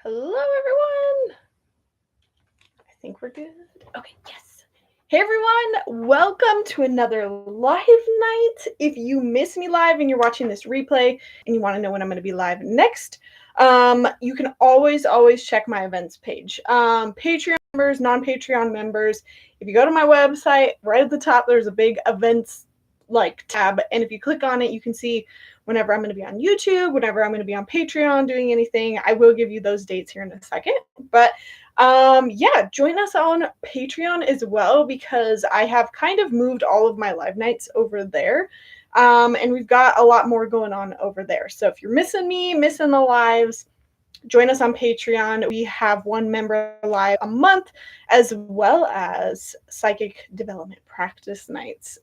Hello, everyone. I think we're good. Okay, yes. Hey, everyone. Welcome to another live night. If you miss me live and you're watching this replay and you want to know when I'm going to be live next, you can always check my events page. Patreon members, non-Patreon members, if you go to my website, right at the top, there's a big events tab. And if you click on it, you can see whenever I'm going to be on YouTube, whenever I'm going to be on Patreon doing anything. I will give you those dates here in a second. But yeah, join us on Patreon as well, because I have kind of moved all of my live nights over there. And we've got a lot more going on over there. So if you're missing me, missing the lives, join us on Patreon. We have one member live a month, as well as psychic development practice nights.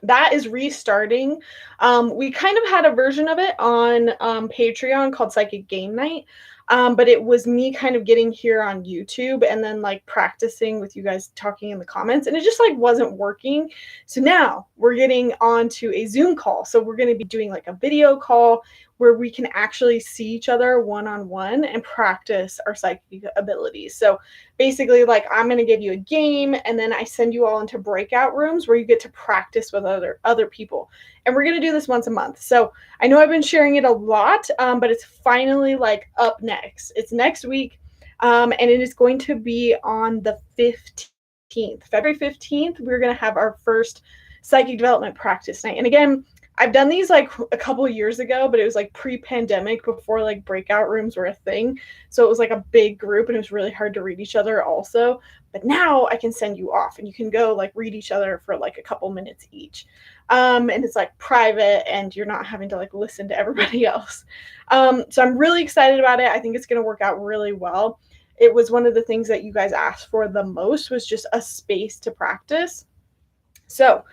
That is restarting. We kind of had a version of it on Patreon called Psychic Game Night. But it was me kind of getting here on YouTube and then practicing with you guys talking in the comments, and it just wasn't working. So now we're getting onto a Zoom call. So we're going to be doing a video call where we can actually see each other one-on-one and practice our psychic abilities. So basically, I'm going to give you a game, and then I send you all into breakout rooms where you get to practice with other people. And we're going to do this once a month. So I know I've been sharing it a lot, but it's finally up next. It's next week, and it is going to be on the 15th. February 15th, we're going to have our first psychic development practice night. And again, I've done these a couple of years ago, but it was pre-pandemic, before breakout rooms were a thing. So it was a big group, and it was really hard to read each other also. But now I can send you off, and you can go read each other for a couple minutes each. And it's private, and you're not having to listen to everybody else. So I'm really excited about it. I think it's going to work out really well. It was one of the things that you guys asked for the most, was just a space to practice. So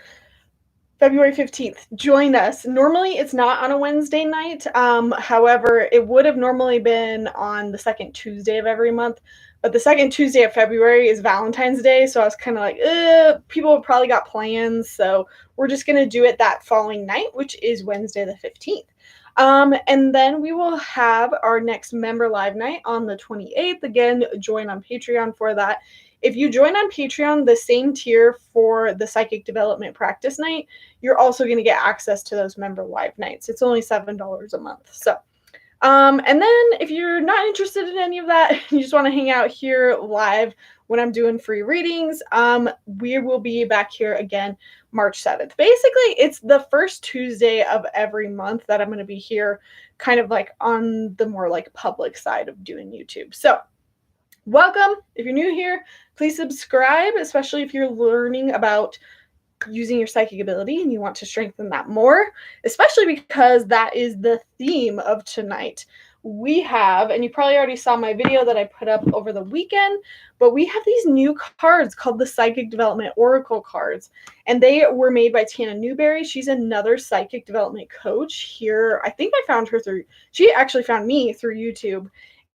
February 15th, join us. Normally it's not on a Wednesday night. However, it would have normally been on the second Tuesday of every month, but the second Tuesday of February is Valentine's Day. So I was kind of people have probably got plans. So we're just going to do it that following night, which is Wednesday the 15th. And then we will have our next member live night on the 28th. Again, join on Patreon for that. If you join on Patreon, the same tier for the psychic development practice night, you're also going to get access to those member live nights. It's only $7 a month. So, and then if you're not interested in any of that, you just want to hang out here live when I'm doing free readings, we will be back here again March 7th. Basically, it's the first Tuesday of every month that I'm going to be here, kind of on the more public side of doing YouTube. So welcome. If you're new here, please subscribe, especially if you're learning about using your psychic ability and you want to strengthen that more, especially because that is the theme of tonight. We have, and you probably already saw my video that I put up over the weekend, but we have these new cards called the Psychic Development Oracle cards, and they were made by Tana Newberry. She's another psychic development coach here. I think I found her she actually found me through YouTube.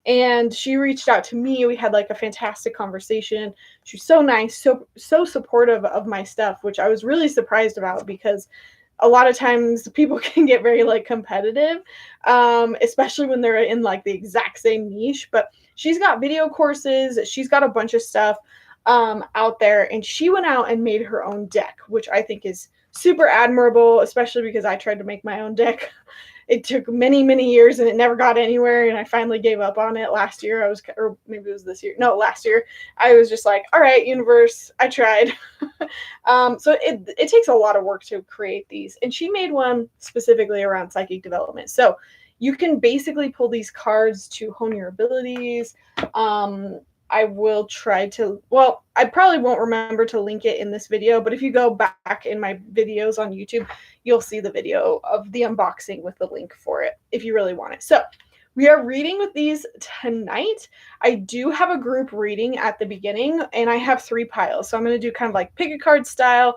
And she reached out to me. We had a fantastic conversation. She's so nice, so supportive of my stuff, which I was really surprised about, because a lot of times people can get very competitive, especially when they're in the exact same niche. But she's got video courses. She's got a bunch of stuff out there, and she went out and made her own deck, which I think is super admirable, especially because I tried to make my own deck. It took many years and it never got anywhere, and I finally gave up on it last year. Or maybe it was this year. No, last year. I was just all right, universe, I tried. So it takes a lot of work to create these, and she made one specifically around psychic development. So you can basically pull these cards to hone your abilities. I will try to, I probably won't remember to link it in this video, but if you go back in my videos on YouTube, you'll see the video of the unboxing with the link for it if you really want it. So we are reading with these tonight. I do have a group reading at the beginning, and I have 3 piles. So I'm going to do kind of pick a card style.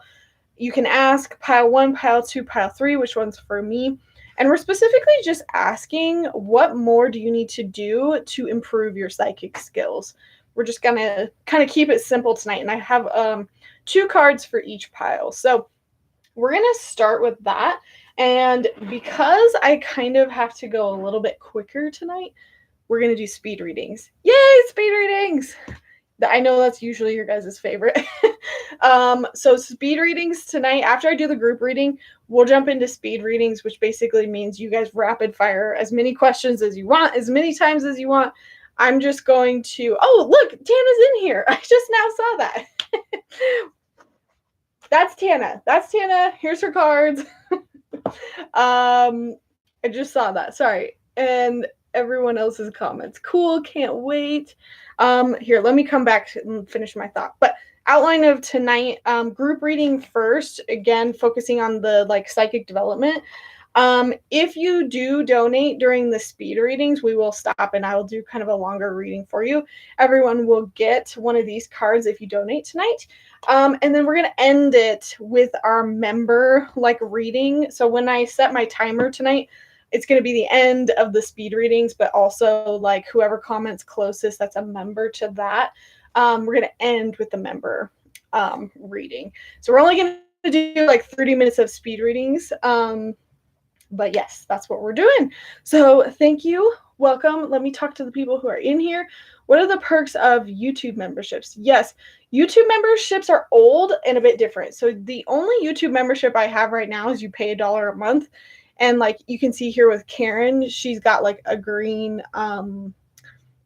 You can ask pile 1, pile 2, pile 3, which one's for me. And we're specifically just asking, what more do you need to do to improve your psychic skills? We're just going to kind of keep it simple tonight. And I have 2 cards for each pile. So we're going to start with that. And because I kind of have to go a little bit quicker tonight, we're going to do speed readings. Yay, speed readings! I know that's usually your guys' favorite. So speed readings tonight, after I do the group reading, we'll jump into speed readings, which basically means you guys rapid fire as many questions as you want, as many times as you want. I'm just going to, oh, look, Tana's in here. I just now saw that. That's Tana. That's Tana. Here's her cards. I just saw that. Sorry. And everyone else's comments. Cool. Can't wait. Here, let me come back and finish my thought. But outline of tonight, group reading first, again, focusing on the like psychic development. If you do donate during the speed readings, we will stop and I will do kind of a longer reading for you. Everyone will get one of these cards if you donate tonight. And then we're going to end it with our member like reading. So when I set my timer tonight, it's going to be the end of the speed readings, but also like whoever comments closest, that's a member to that. We're going to end with the member reading. So we're only going to do like 30 minutes of speed readings. But yes, that's what we're doing. So thank you. Welcome. Let me talk to the people who are in here. What are the perks of YouTube memberships? Yes, YouTube memberships are old and a bit different. So the only YouTube membership I have right now is you pay $1 a month. And like you can see here with Karen, she's got like a green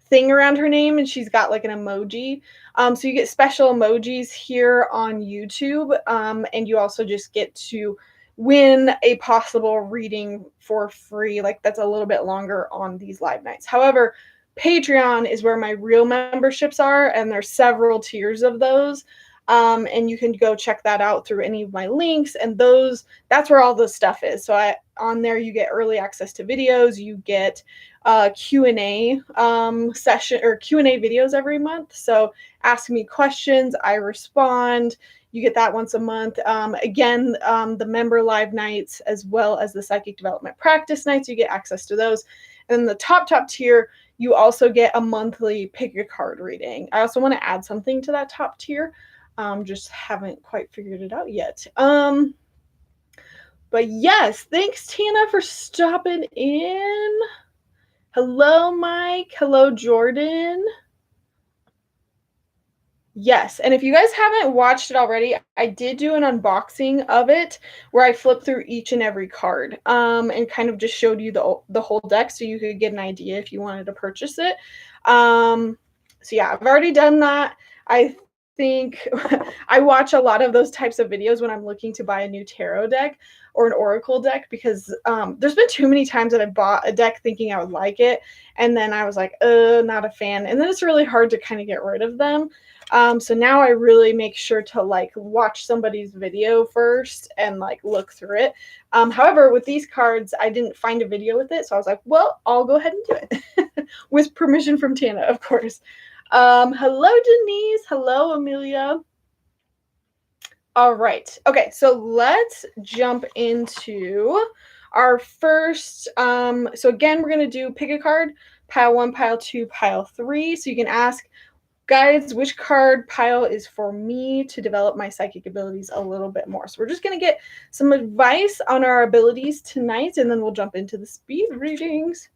thing around her name and she's got like an emoji. So you get special emojis here on YouTube. And you also just get to win a possible reading for free. Like that's a little bit longer on these live nights. However, Patreon is where my real memberships are, and there's several tiers of those. And you can go check that out through any of my links, and that's where all the stuff is. So on there you get early access to videos, you get Q&A session or Q&A videos every month. So ask me questions, I respond. You get that once a month. Again, the member live nights as well as the psychic development practice nights, you get access to those. And then the top tier, you also get a monthly pick a card reading. I also want to add something to that top tier. Just haven't quite figured it out yet. But yes, thanks Tina for stopping in. Hello, Mike. Hello, Jordan. Yes, and if you guys haven't watched it already, I did do an unboxing of it where I flipped through each and every card and kind of just showed you the whole deck so you could get an idea if you wanted to purchase it. So yeah, I've already done that. I think I watch a lot of those types of videos when I'm looking to buy a new tarot deck or an oracle deck because there's been too many times that I bought a deck thinking I would like it and then I was like, not a fan. And then it's really hard to kind of get rid of them. So now I really make sure to like watch somebody's video first and like look through it. However, with these cards, I didn't find a video with it. So I was like, well, I'll go ahead and do it with permission from Tana, of course. Hello, Denise. Hello, Amelia. All right. Okay. So let's jump into our first. So again, we're going to do pick a card, pile 1, pile 2, pile 3. So you can ask, guys, which card pile is for me to develop my psychic abilities a little bit more. So we're just going to get some advice on our abilities tonight, and then we'll jump into the speed readings.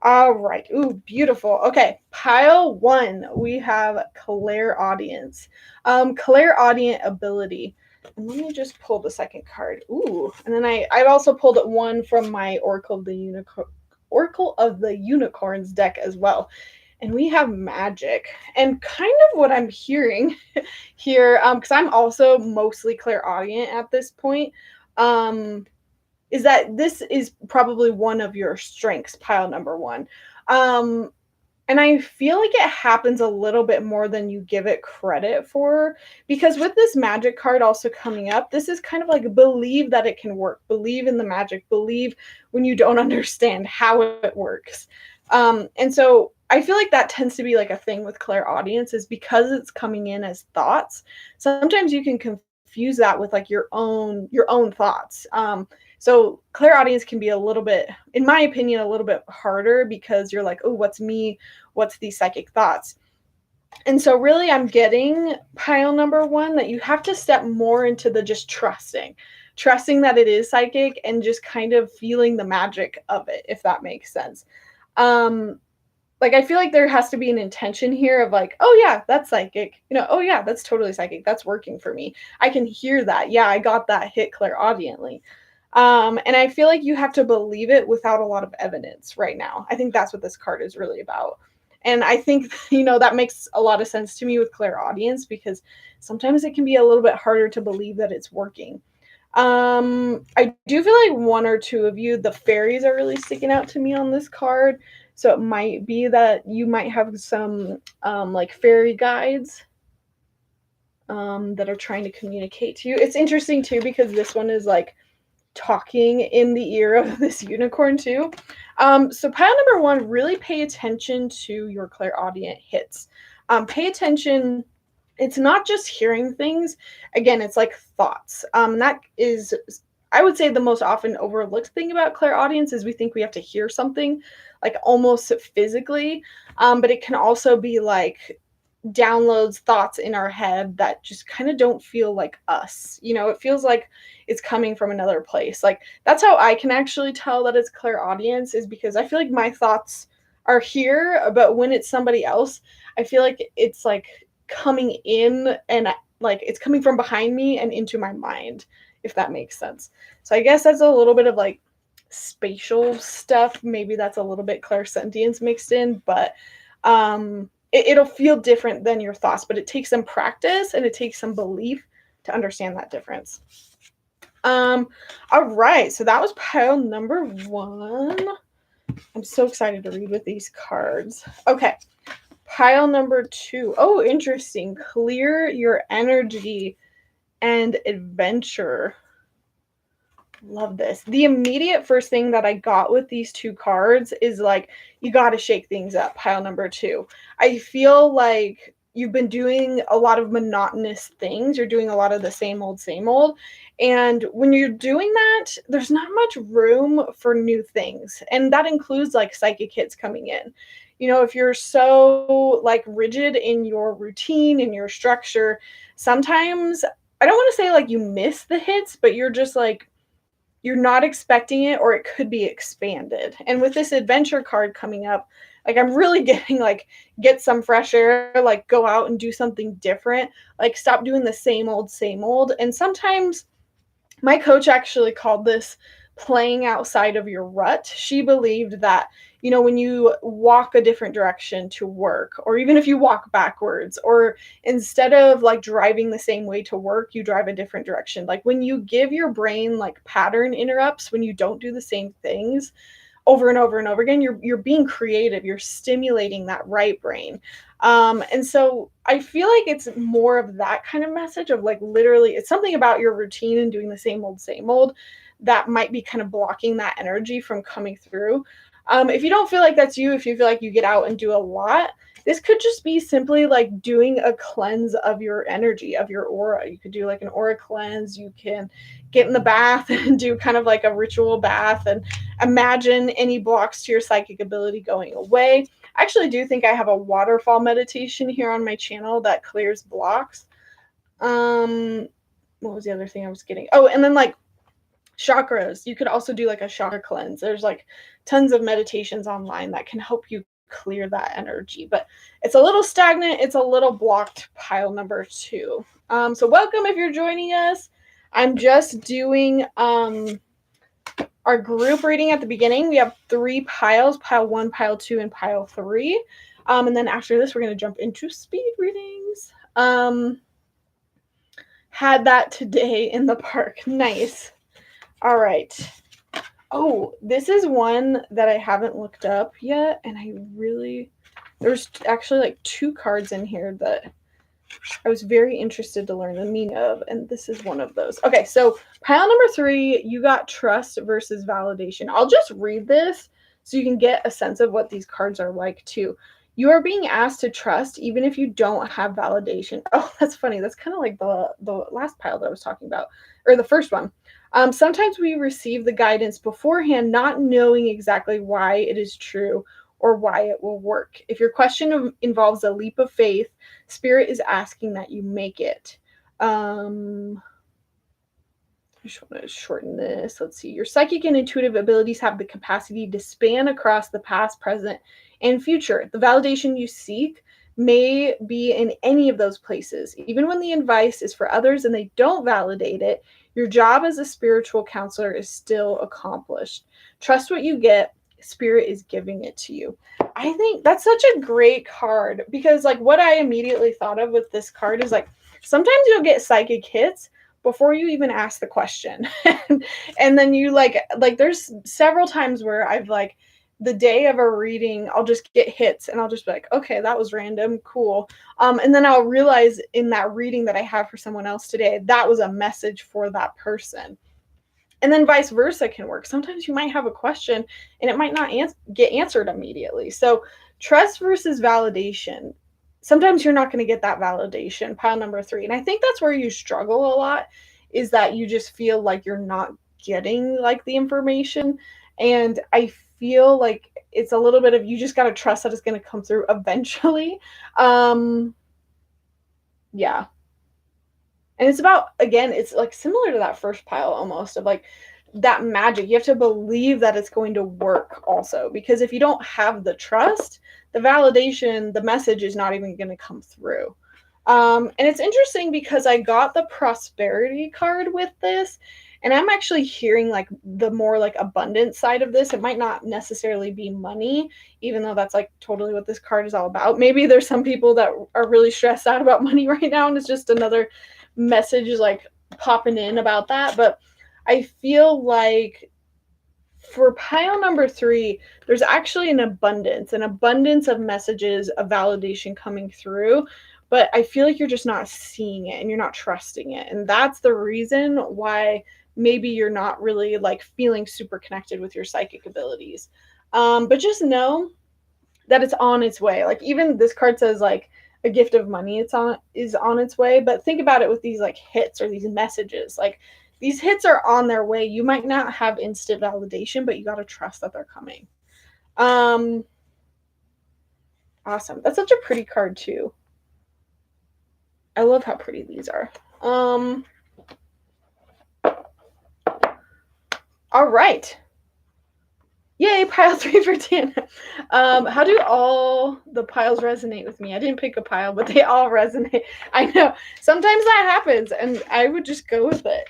All right. Ooh, beautiful. Okay, pile 1, we have clairaudience. Clairaudient ability. And let me just pull the second card. Ooh, and then I've also pulled one from my Oracle of the Unicorns deck as well. And we have magic. And kind of what I'm hearing here, because I'm also mostly clairaudient at this point, is that this is probably one of your strengths, pile number 1. And I feel like it happens a little bit more than you give it credit for, because with this magic card also coming up, this is kind of like believe that it can work, believe in the magic, believe when you don't understand how it works. And so I feel like that tends to be like a thing with clairaudience, is because it's coming in as thoughts. Sometimes you can confuse that with like your own thoughts. So clairaudience can be a little bit, in my opinion, a little bit harder because you're like, oh, what's me? What's these psychic thoughts? And so really I'm getting pile number 1 that you have to step more into the just trusting that it is psychic and just kind of feeling the magic of it, if that makes sense. like, I feel like there has to be an intention here of like, "Oh, yeah, that's psychic." "Oh, yeah, that's totally psychic. That's working for me. I can hear that. Yeah, I got that hit clairaudiently." And I feel like you have to believe it without a lot of evidence right now. I think that's what this card is really about. And I think, that makes a lot of sense to me with clairaudience because sometimes it can be a little bit harder to believe that it's working. I do feel like one or two of you, the fairies are really sticking out to me on this card. So it might be that you might have some like fairy guides that are trying to communicate to you. It's interesting too because this one is like talking in the ear of this unicorn too. So pile number one, really pay attention to your clairaudient hits. Pay attention. It's not just hearing things. Again, it's like thoughts. That is, I would say, the most often overlooked thing about clairaudience is we think we have to hear something, like almost physically. But it can also be like downloads thoughts in our head that just kind of don't feel like us. It feels like it's coming from another place. Like that's how I can actually tell that it's clairaudience is because I feel like my thoughts are here, but when it's somebody else, I feel like it's like coming in and like it's coming from behind me and into my mind, if that makes sense. So I guess that's a little bit of like spatial stuff. Maybe that's a little bit clairsentience mixed in, but it'll feel different than your thoughts, but it takes some practice and it takes some belief to understand that difference. All right, so that was pile number one. I'm so excited to read with these cards. Okay, pile number two. Oh, interesting. Clear your energy and adventure. Love this. The immediate first thing that I got with these two cards is like, you got to shake things up, pile number two. I feel like you've been doing a lot of monotonous things. You're doing a lot of the same old, same old. And when you're doing that, there's not much room for new things. And that includes like psychic hits coming in. If you're so like rigid in your routine, in your structure, sometimes I don't want to say like you miss the hits, but you're just like, you're not expecting it or it could be expanded. And with this adventure card coming up, like I'm really getting like get some fresh air, like go out and do something different, like stop doing the same old same old. And sometimes my coach actually called this playing outside of your rut. She believed that, when you walk a different direction to work, or even if you walk backwards, or instead of like driving the same way to work, you drive a different direction. Like when you give your brain like pattern interrupts, when you don't do the same things over and over and over again, you're being creative, you're stimulating that right brain. And so I feel like it's more of that kind of message of like literally it's something about your routine and doing the same old that might be kind of blocking that energy from coming through. If you don't feel like that's you, if you feel like you get out and do a lot, this could just be simply like doing a cleanse of your energy, of your aura. You could do like an aura cleanse. You can get in the bath and do kind of like a ritual bath and imagine any blocks to your psychic ability going away. I actually do think I have a waterfall meditation here on my channel that clears blocks. What was the other thing I was getting? Oh, and then like chakras. You could also do like a chakra cleanse. There's like tons of meditations online that can help you clear that energy, but it's a little stagnant. It's a little blocked, pile number two. So welcome if you're joining us. I'm just doing our group reading at the beginning. We have 3 piles, pile 1, pile 2, and pile 3. And then after this, we're going to jump into speed readings. Had that today in the park. Nice. All right. Oh, this is one that I haven't looked up yet, and there's actually like 2 cards in here that I was very interested to learn the meaning of, and this is one of those. Okay, so pile number 3, you got trust versus validation. I'll just read this so you can get a sense of what these cards are like too. You are being asked to trust even if you don't have validation. Oh, that's funny. That's kind of like the last pile that I was talking about, or the first one. Sometimes we receive the guidance beforehand, not knowing exactly why it is true or why it will work. If your question involves a leap of faith, Spirit is asking that you make it. I just want to shorten this. Let's see. Your psychic and intuitive abilities have the capacity to span across the past, present, and future. The validation you seek may be in any of those places. Even when the advice is for others and they don't validate it, your job as a spiritual counselor is still accomplished. Trust what you get. Spirit is giving it to you. I think that's such a great card because, like, what I immediately thought of with this card is like sometimes you'll get psychic hits before you even ask the question. And then you like there's several times where I've like the day of a reading, I'll just get hits and I'll just be like, okay, that was random, cool. And then I'll realize in that reading that I have for someone else today, that was a message for that person. And then vice versa can work. Sometimes you might have a question and it might not get answered immediately. So trust versus validation. Sometimes you're not going to get that validation, pile number 3. And I think that's where you struggle a lot, is that you just feel like you're not getting like the information. And I feel like it's a little bit of, you just got to trust that it's going to come through eventually. Yeah. And it's about, again, it's like similar to that first pile almost of like that magic. You have to believe that it's going to work also, because if you don't have the trust, the validation, the message is not even going to come through. And it's interesting because I got the prosperity card with this, and I'm actually hearing like the more like abundant side of this. It might not necessarily be money, even though that's like totally what this card is all about. Maybe there's some people that are really stressed out about money right now, and it's just another message like popping in about that. But I feel like for pile number 3, there's actually an abundance of messages of validation coming through, but I feel like you're just not seeing it and you're not trusting it. And that's the reason why maybe you're not really like feeling super connected with your psychic abilities. But just know that it's on its way. Like even this card says like a gift of money is on its way, but think about it with these like hits or these messages. Like these hits are on their way. You might not have instant validation, but you got to trust that they're coming. Awesome. That's such a pretty card too. I love how pretty these are. All right. Yay, pile 3 for Tana. How do all the piles resonate with me? I didn't pick a pile, but they all resonate. I know. Sometimes that happens, and I would just go with it.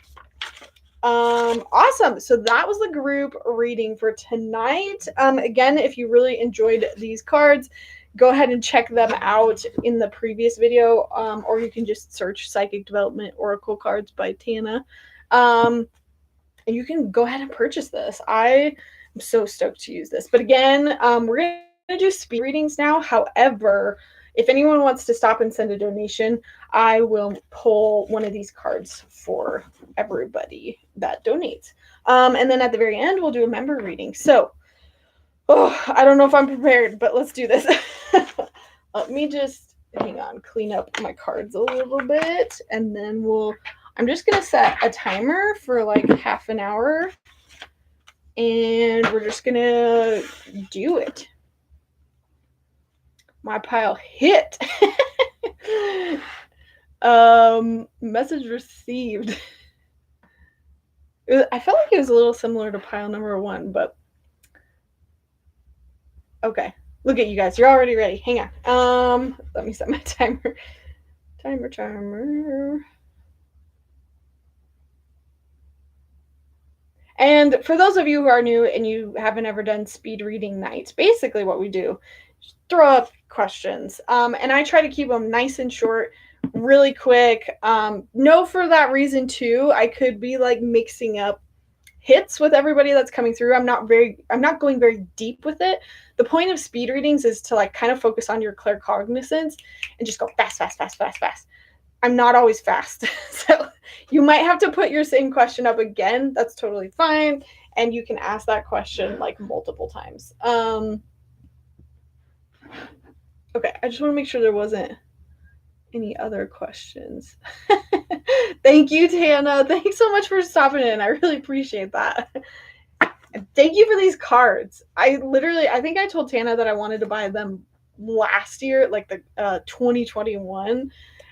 Awesome. So that was the group reading for tonight. Again, if you really enjoyed these cards, go ahead and check them out in the previous video, or you can just search Psychic Development Oracle Cards by Tana. And you can go ahead and purchase this. I'm so stoked to use this. But again, we're going to do speed readings now. However, if anyone wants to stop and send a donation, I will pull one of these cards for everybody that donates. And then at the very end, we'll do a member reading. So, I don't know if I'm prepared, but let's do this. Let me just, hang on, clean up my cards a little bit. And then I'm just going to set a timer for like half an hour. And we're just going to do it. My pile hit. Message received. I felt like it was a little similar to pile number 1, but okay. Look at you guys. You're already ready. Hang on. Let me set my timer. Timer. And for those of you who are new and you haven't ever done speed reading nights, basically what we do is throw up questions. And I try to keep them nice and short, really quick. No, for that reason too, I could be like mixing up hits with everybody that's coming through. I'm not going very deep with it. The point of speed readings is to like kind of focus on your claircognizance and just go fast. I'm not always fast. So you might have to put your same question up again. That's totally fine. And you can ask that question like multiple times. Okay, I just want to make sure there wasn't any other questions. Thank you, Tana. Thanks so much for stopping in. I really appreciate that. And thank you for these cards. I think I told Tana that I wanted to buy them last year, like the 2021.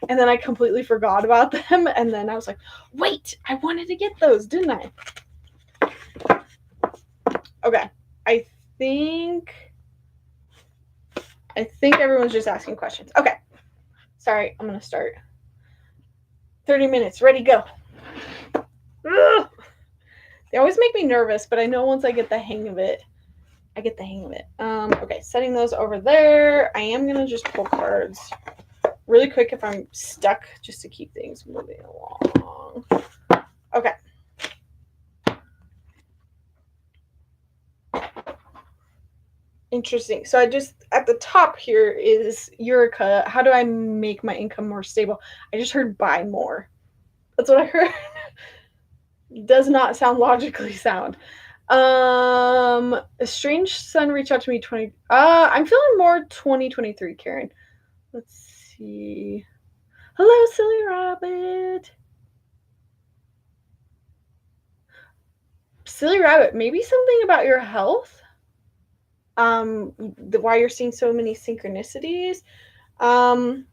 And then I completely forgot about them. And then I was like, wait, I wanted to get those, didn't I? Okay. I think I think everyone's just asking questions. Okay. Sorry, I'm going to start. 30 minutes. Ready, go. Ugh. They always make me nervous, but I know once I get the hang of it, I get the hang of it. Okay, setting those over there. I am going to just pull cards really quick if I'm stuck, just to keep things moving along. Okay. Interesting. So I just, at the top here is Eureka. How do I make my income more stable? I just heard buy more. That's what I heard. Does not sound logically sound. A strange son reached out to me I'm feeling more 2023, Karen. Let's see. Hello, silly rabbit. Silly rabbit, maybe something about your health? Why you're seeing so many synchronicities. Oh,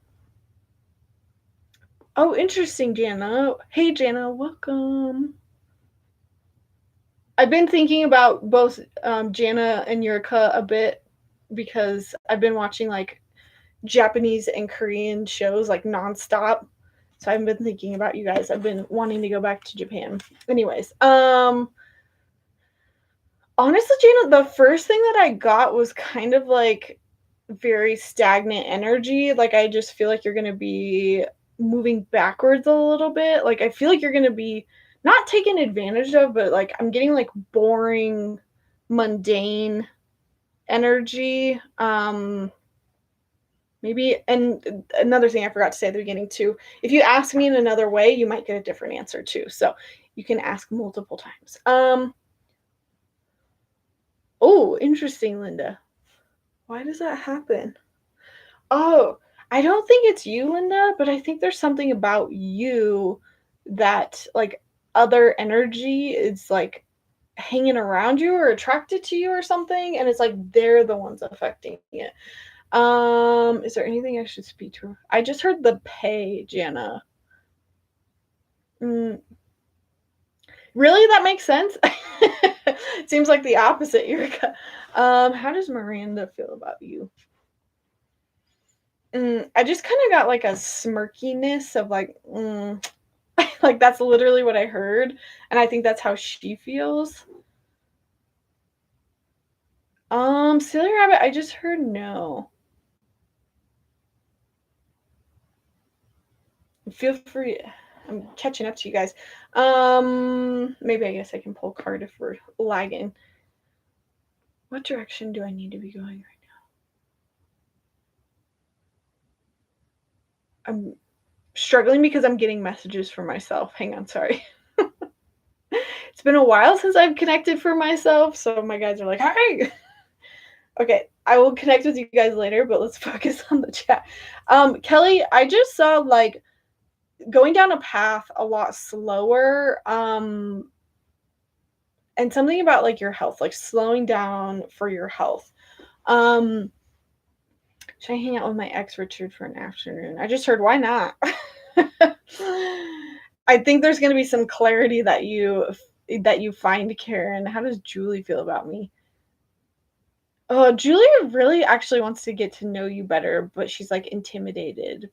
interesting, Jana. Hey, Jana, welcome. I've been thinking about both Jana and Yurika a bit because I've been watching like Japanese and Korean shows like nonstop. So I've been thinking about you guys. I've been wanting to go back to Japan. Anyways, honestly, Jana, the first thing that I got was kind of like very stagnant energy. Like I just feel like you're going to be moving backwards a little bit. Like I feel like you're going to be not taken advantage of, but like I'm getting like boring, mundane energy. Maybe, and another thing I forgot to say at the beginning too, if you ask me in another way, you might get a different answer too. So you can ask multiple times. Oh, interesting, Linda. Why does that happen? Oh, I don't think it's you, Linda, but I think there's something about you that like other energy is like hanging around you or attracted to you or something, and it's like they're the ones affecting it. Is there anything I should speak to? I just heard the pay, Jana. Really? That makes sense? It seems like the opposite, Eureka. How does Miranda feel about you? I just kind of got like a smirkiness of like, like that's literally what I heard, and I think that's how she feels. Silly rabbit, I just heard no. Feel free. I'm catching up to you guys. Maybe I guess I can pull a card if we're lagging. What direction do I need to be going right now? I'm struggling because I'm getting messages for myself. Hang on, sorry. It's been a while since I've connected for myself, so my guys are like, "Hey." Okay, I will connect with you guys later, but let's focus on the chat. Kelly, I just saw like going down a path a lot slower. And something about like your health, like slowing down for your health. Should I hang out with my ex Richard for an afternoon? I just heard why not? I think there's going to be some clarity that you find, Karen. How does Julie feel about me? Oh, Julie really actually wants to get to know you better, but she's like intimidated.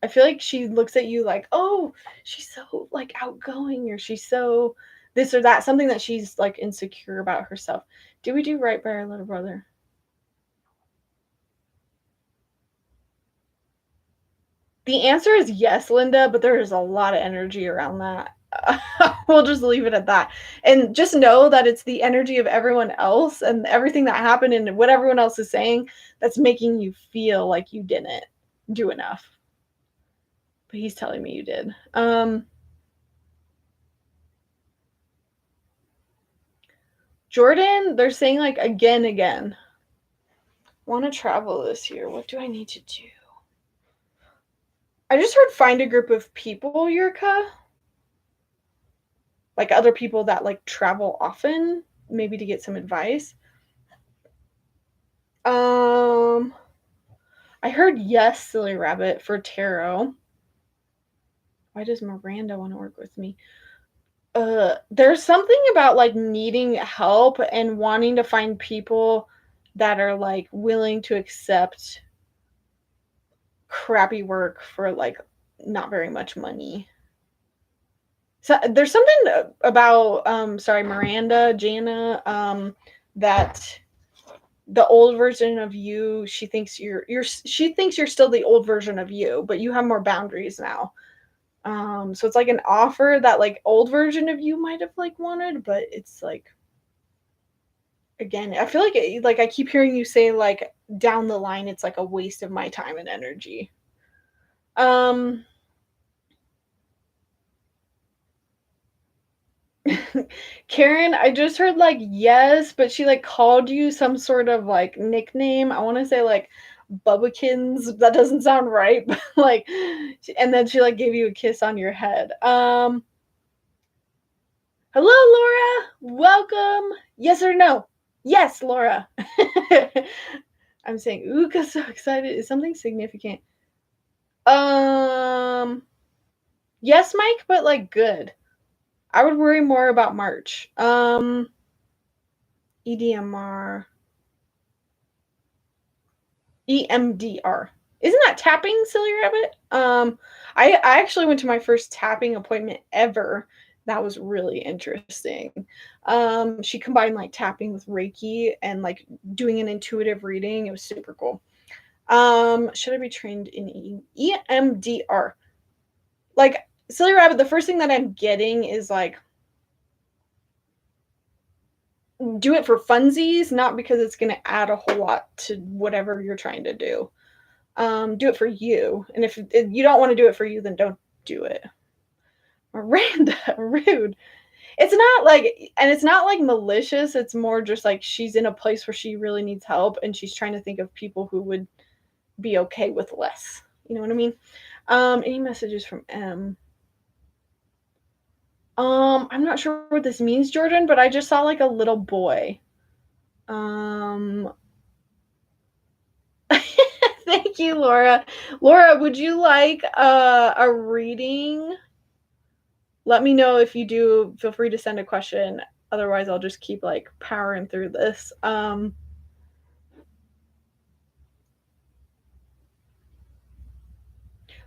I feel like she looks at you like, oh, she's so like outgoing, or she's so this or that, something that she's like insecure about herself. Do we do right by our little brother? The answer is yes, Linda, but there is a lot of energy around that. We'll just leave it at that. And just know that it's the energy of everyone else and everything that happened and what everyone else is saying that's making you feel like you didn't do enough. But he's telling me you did. Jordan, they're saying like again. Want to travel this year. What do I need to do? I just heard find a group of people, Yurka. Like other people that like travel often, maybe to get some advice. I heard yes, silly rabbit, for tarot. Why does Miranda want to work with me? There's something about like needing help and wanting to find people that are like willing to accept crappy work for like not very much money. So there's something about Miranda, Jana, that the old version of you, she thinks she thinks you're still the old version of you, but you have more boundaries now. So it's like an offer that like old version of you might have like wanted, but it's like, again, I feel like I keep hearing you say like down the line it's like a waste of my time and energy. Um Karen, I just heard like yes, but she like called you some sort of like nickname. I want to say like Bubbakins. That doesn't sound right, but like, and then she like gave you a kiss on your head. Hello, Laura. Welcome. Yes or no? Yes, Laura. I'm saying, ooh, cause so excited. Is something significant? Yes, Mike, but like good. I would worry more about March. EDMR. EMDR. Isn't that tapping, silly rabbit? I actually went to my first tapping appointment ever. That was really interesting. She combined like tapping with Reiki and like doing an intuitive reading. It was super cool. Should I be trained in EMDR? Like silly rabbit, the first thing that I'm getting is like do it for funsies, not because it's going to add a whole lot to whatever you're trying to do. Do it for you. And if you don't want to do it for you, then don't do it. Miranda, rude. It's not like, and it's not like malicious. It's more just like she's in a place where she really needs help and she's trying to think of people who would be okay with less. You know what I mean? Any messages from M? I'm not sure what this means, Jordan, but I just saw like a little boy. Thank you, Laura. Laura, would you like a reading? Let me know if you do. Feel free to send a question. Otherwise, I'll just keep like powering through this.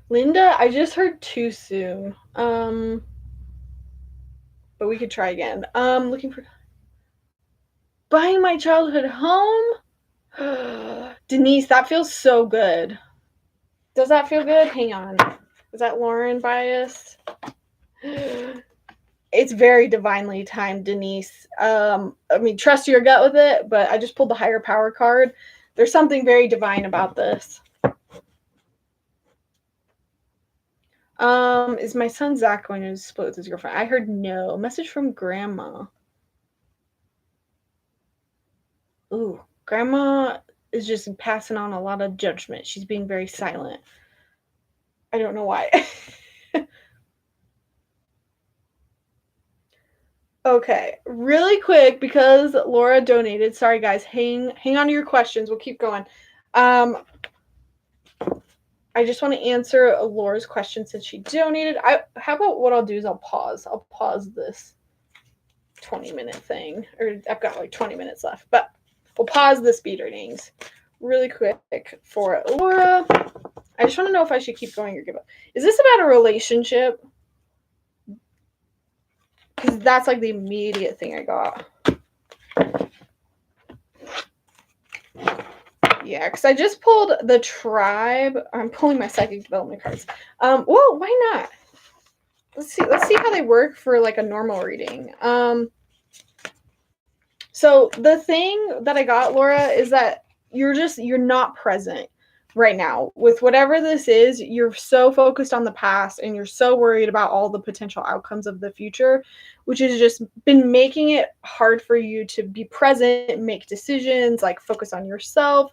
Linda, I just heard too soon. But we could try again. Looking for buying my childhood home. Denise, that feels so good. Does that feel good? Hang on. Is that Lauren biased? It's very divinely timed, Denise. I mean, trust your gut with it, but I just pulled the higher power card. There's something very divine about this. Is my son Zach going to split with his girlfriend? I heard no. Message from grandma. Ooh, grandma is just passing on a lot of judgment. She's being very silent. I don't know why. Okay, really quick because Laura donated. Sorry guys, hang on to your questions. We'll keep going. I just want to answer Laura's question since she donated. How about what I'll do is I'll pause. I'll pause this 20-minute thing, or I've got like 20 minutes left, but we'll pause the speed readings really quick for Laura. I just want to know if I should keep going or give up. Is this about a relationship? Because that's like the immediate thing I got. Yeah, because I just pulled the tribe. I'm pulling my psychic development cards. Well, why not? Let's see how they work for like a normal reading. So the thing that I got, Laura, is that you're not present right now with whatever this is. You're so focused on the past and you're so worried about all the potential outcomes of the future, which has just been making it hard for you to be present, make decisions, like focus on yourself.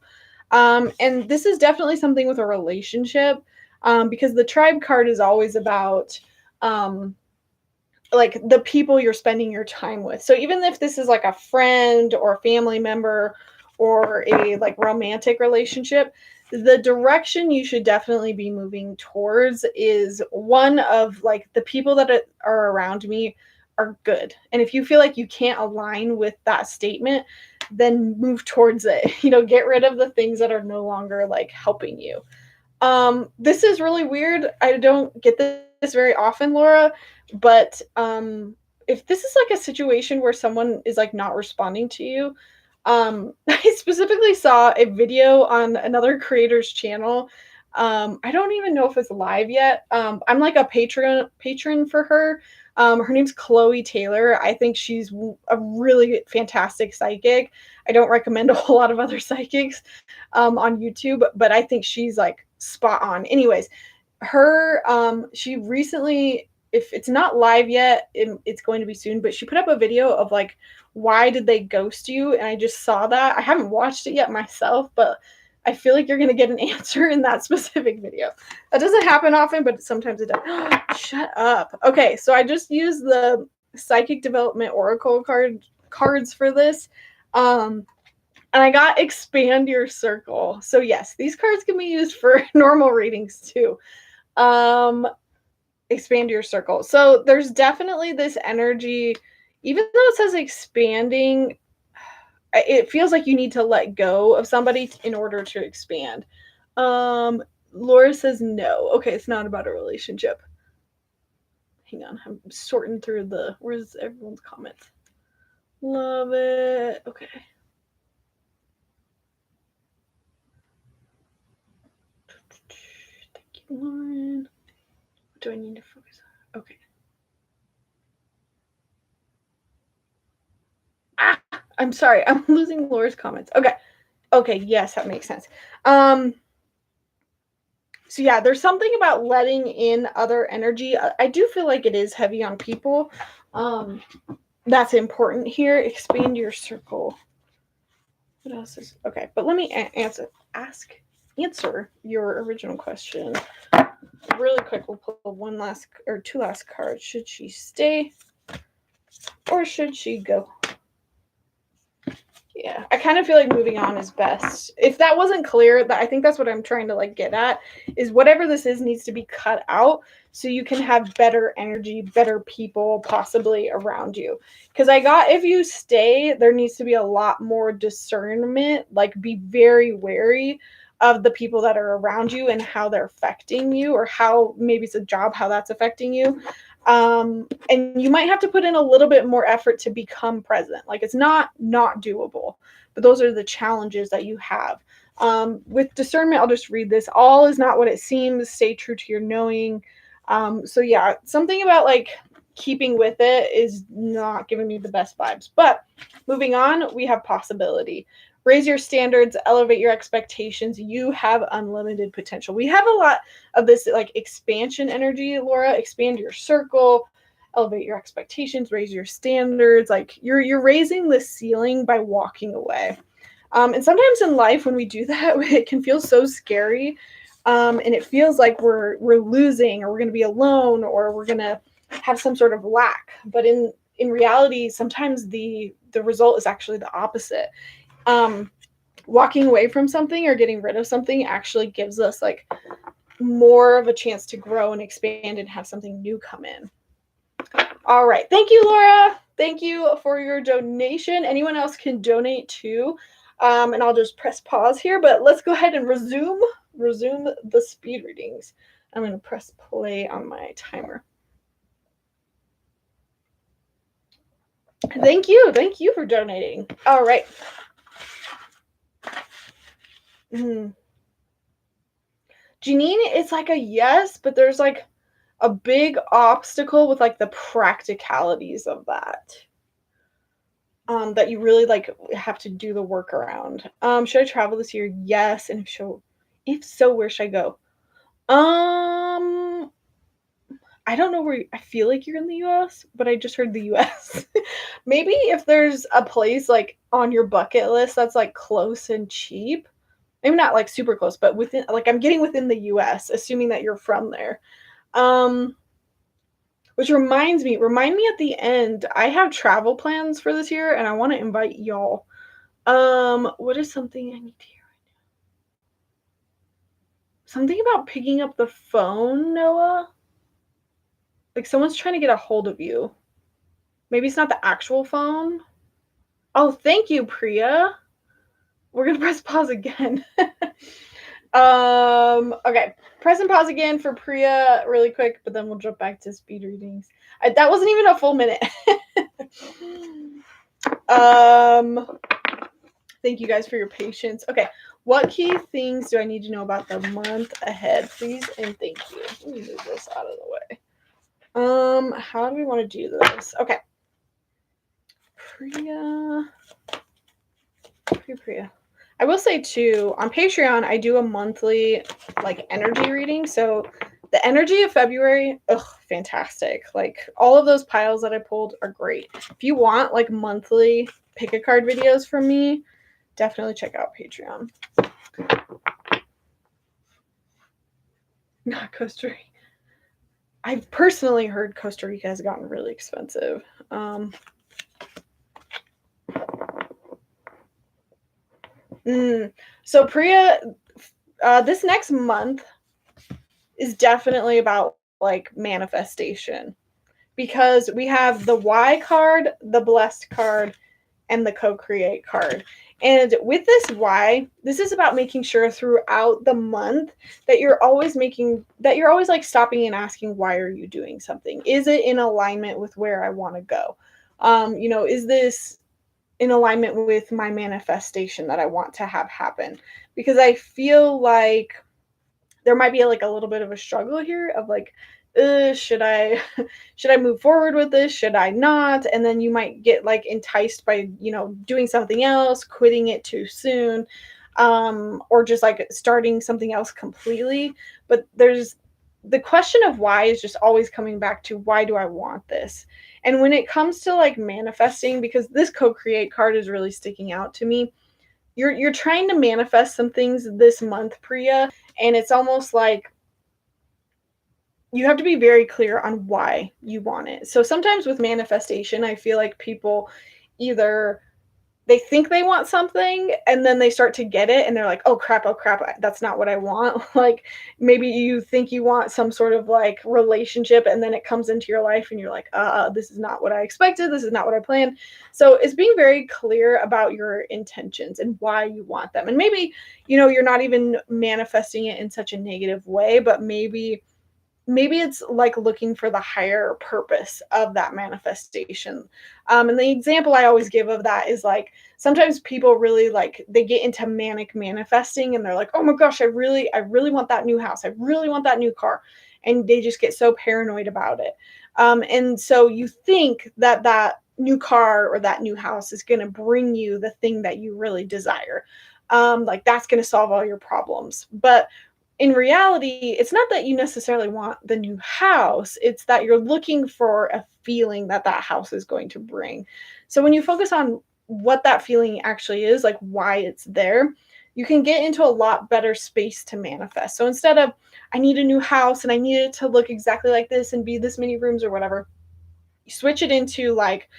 And this is definitely something with a relationship, because the tribe card is always about like the people you're spending your time with. So even if this is like a friend or a family member or a like romantic relationship, the direction you should definitely be moving towards is one of like the people that are around me are good. And if you feel like you can't align with that statement, then move towards it. Get rid of the things that are no longer like helping you. This is really weird. I don't get this very often, Laura, but if this is like a situation where someone is like not responding to you, I specifically saw a video on another creator's channel. I don't even know if it's live yet. I'm like a patron for her. Her name's Chloe Taylor. I think she's a really fantastic psychic. I don't recommend a whole lot of other psychics on YouTube, but I think she's like spot on. Anyways, she recently, if it's not live yet, it's going to be soon, but she put up a video of like, why did they ghost you? And I just saw that. I haven't watched it yet myself, but I feel like you're going to get an answer in that specific video. That doesn't happen often, but sometimes it does. Shut up. Okay, so I just used the Psychic Development Oracle cards for this. And I got Expand Your Circle. So yes, these cards can be used for normal readings too. Expand your circle. So there's definitely this energy, even though it says expanding, it feels like you need to let go of somebody in order to expand. Laura says no. Okay, it's not about a relationship. Hang on, I'm sorting through where's everyone's comments. Love it. Okay. Thank you, Lauren. What do I need to focus on? Okay. I'm sorry. I'm losing Laura's comments. Okay. Yes, that makes sense. So yeah, there's something about letting in other energy. I do feel like it is heavy on people. That's important here. Expand your circle. What else is okay? But let me answer your original question really quick. We'll pull two last cards. Should she stay or should she go? Yeah, I kind of feel like moving on is best. If that wasn't clear, I think that's what I'm trying to like get at, is whatever this is needs to be cut out so you can have better energy, better people possibly around you. Because if you stay, there needs to be a lot more discernment, like be very wary of the people that are around you and how they're affecting you, or how maybe it's a job, how that's affecting you. And you might have to put in a little bit more effort to become present. Like it's not doable, but those are the challenges that you have. With discernment, I'll just read this. All is not what it seems. Stay true to your knowing. So yeah, something about like keeping with it is not giving me the best vibes, but moving on, we have possibility. Raise your standards, elevate your expectations. You have unlimited potential. We have a lot of this like expansion energy, Laura. Expand your circle, elevate your expectations, raise your standards. Like you're raising the ceiling by walking away. And sometimes in life when we do that, it can feel so scary. And it feels like we're losing, or we're going to be alone, or we're going to have some sort of lack. But in reality, sometimes the result is actually the opposite. Walking away from something or getting rid of something actually gives us like more of a chance to grow and expand and have something new come in. All right. Thank you, Laura. Thank you for your donation. Anyone else can donate too. And I'll just press pause here, but let's go ahead and resume the speed readings. I'm going to press play on my timer. Thank you. Thank you for donating. All right. Janine, it's like a yes, but there's like a big obstacle with like the practicalities of that. That you really like have to do the work around. Should I travel this year? Yes. And if so, where should I go? I don't know where. I feel like you're in the US, but I just heard the US. Maybe if there's a place like on your bucket list that's like close and cheap. Maybe not like super close, but within, like I'm getting within the US, assuming that you're from there. Which remind me at the end, I have travel plans for this year and I want to invite y'all. What is something I need to hear right now? Something about picking up the phone, Noah? Like someone's trying to get a hold of you. Maybe it's not the actual phone. Oh, thank you, Priya. We're gonna press pause again. Okay. Press and pause again for Priya really quick, but then we'll jump back to speed readings. That wasn't even a full minute. Thank you guys for your patience. Okay. What key things do I need to know about the month ahead, please? And thank you. Let me move this out of the way. How do we want to do this? Okay. Priya. I will say too, on Patreon, I do a monthly like energy reading. So the energy of February, fantastic. Like all of those piles that I pulled are great. If you want like monthly pick a card videos from me, definitely check out Patreon. Not Costa Rica. I've personally heard Costa Rica has gotten really expensive. So Priya, this next month is definitely about like manifestation, because we have the Y card, the blessed card, and the co-create card. And with this Y, this is about making sure throughout the month that you're always like stopping and asking, why are you doing something? Is it in alignment with where I want to go? Is this in alignment with my manifestation that I want to have happen? Because I feel like there might be like a little bit of a struggle here of like, should I move forward with this? Should I not? And then you might get like enticed by, doing something else, quitting it too soon, or just like starting something else completely. But there's the question of why is just always coming back to, why do I want this? And when it comes to like manifesting, because this co-create card is really sticking out to me, you're trying to manifest some things this month, Priya, and it's almost like you have to be very clear on why you want it. So sometimes with manifestation, I feel like people either they think they want something and then they start to get it and they're like, oh crap, that's not what I want. Like maybe you think you want some sort of like relationship and then it comes into your life and you're like, this is not what I expected. This is not what I planned. So it's being very clear about your intentions and why you want them. And maybe, you're not even manifesting it in such a negative way, but maybe it's like looking for the higher purpose of that manifestation. And the example I always give of that is like sometimes people really like they get into manic manifesting and they're like, oh my gosh, I really want that new house, I really want that new car, and they just get so paranoid about it. And so you think that that new car or that new house is going to bring you the thing that you really desire, like that's going to solve all your problems. But in reality, it's not that you necessarily want the new house, it's that you're looking for a feeling that that house is going to bring. So when you focus on what that feeling actually is, like why it's there, you can get into a lot better space to manifest. So instead of, I need a new house and I need it to look exactly like this and be this many rooms or whatever, you switch it into like,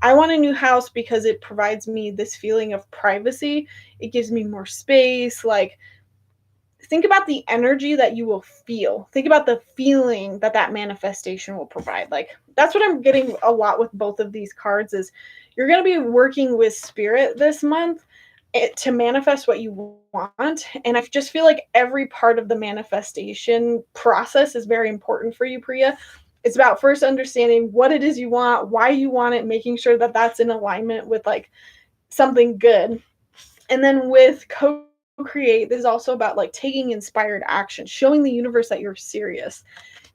I want a new house because it provides me this feeling of privacy. It gives me more space. Like, think about the energy that you will feel. Think about the feeling that that manifestation will provide. Like that's what I'm getting a lot with both of these cards is you're going to be working with spirit this month to manifest what you want. And I just feel like every part of the manifestation process is very important for you, Priya. It's about first understanding what it is you want, why you want it, making sure that that's in alignment with like something good. And then with create, this is also about like taking inspired action, showing the universe that you're serious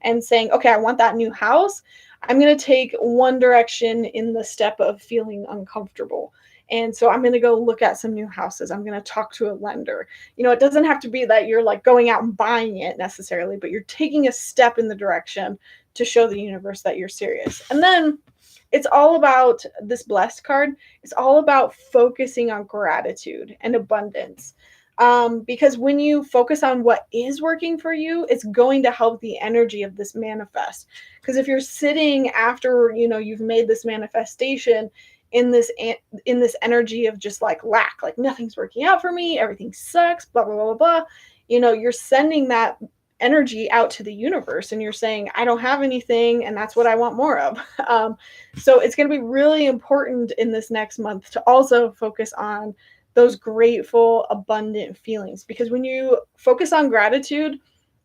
and saying, okay, I want that new house. I'm going to take one direction in the step of feeling uncomfortable. And so I'm going to go look at some new houses. I'm going to talk to a lender. It doesn't have to be that you're like going out and buying it necessarily, but you're taking a step in the direction to show the universe that you're serious. And then it's all about this blessed card. It's all about focusing on gratitude and abundance. Because when you focus on what is working for you, it's going to help the energy of this manifest. Because if you're sitting after, you've made this manifestation in this energy of just like lack, like nothing's working out for me, everything sucks, blah, blah, blah, blah, you're sending that energy out to the universe and you're saying, I don't have anything and that's what I want more of. So it's going to be really important in this next month to also focus on those grateful, abundant feelings, because when you focus on gratitude,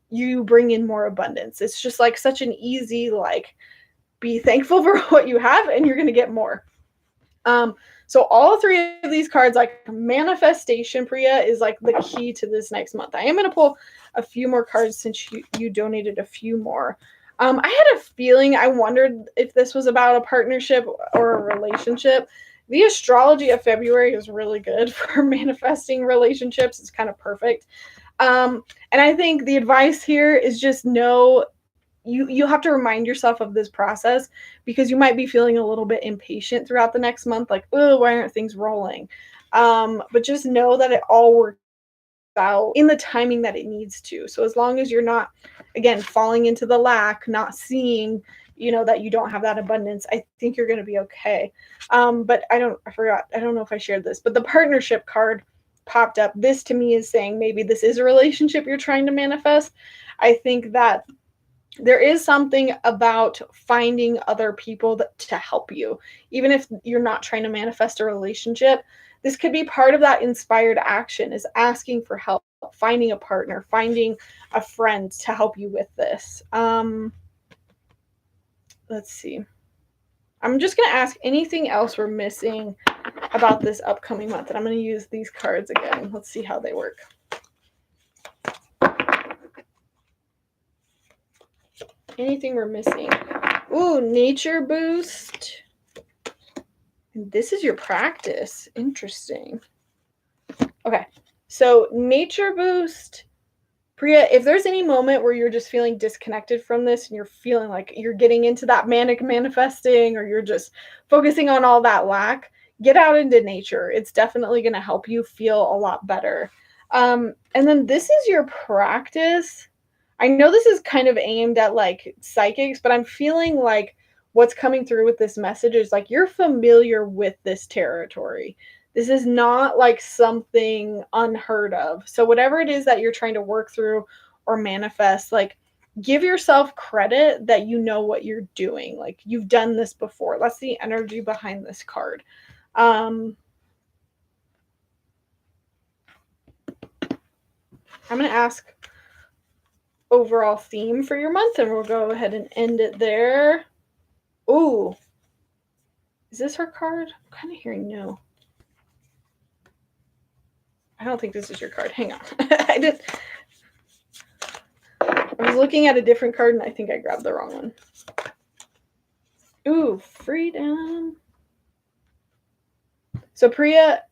you bring in more abundance. It's just like such an easy, like, be thankful for what you have and you're going to get more. So all three of these cards, like manifestation, Priya, is like the key to this next month. I am going to pull a few more cards since you donated a few more. I had a feeling, I wondered if this was about a partnership or a relationship. The astrology of February is really good for manifesting relationships. It's kind of perfect. And I think the advice here is just know you have to remind yourself of this process, because you might be feeling a little bit impatient throughout the next month, like, oh, why aren't things rolling? But just know that it all works out in the timing that it needs to. So as long as you're not, again, falling into the lack, not seeing, that you don't have that abundance, I think you're going to be okay. But I don't know if I shared this, but the partnership card popped up. This to me is saying maybe this is a relationship you're trying to manifest. I think that there is something about finding other people to help you. Even if you're not trying to manifest a relationship, this could be part of that inspired action, is asking for help, finding a partner, finding a friend to help you with this. Let's see. I'm just going to ask anything else we're missing about this upcoming month, and I'm going to use these cards again. Let's see how they work. Anything we're missing? Ooh, nature boost. And this is your practice. Interesting. Okay. So nature boost. Priya, if there's any moment where you're just feeling disconnected from this and you're feeling like you're getting into that manic manifesting, or you're just focusing on all that lack, get out into nature. It's definitely going to help you feel a lot better. And then this is your practice. I know this is kind of aimed at like psychics, but I'm feeling like what's coming through with this message is like you're familiar with this territory. This is not like something unheard of. So whatever it is that you're trying to work through or manifest, like, give yourself credit that you know what you're doing. Like, you've done this before. That's the energy behind this card. I'm going to ask overall theme for your month, and we'll go ahead and end it there. Ooh. Is this her card? I'm kind of hearing no. I don't think this is your card. Hang on. I was looking at a different card and I think I grabbed the wrong one. Ooh, freedom. So Priya,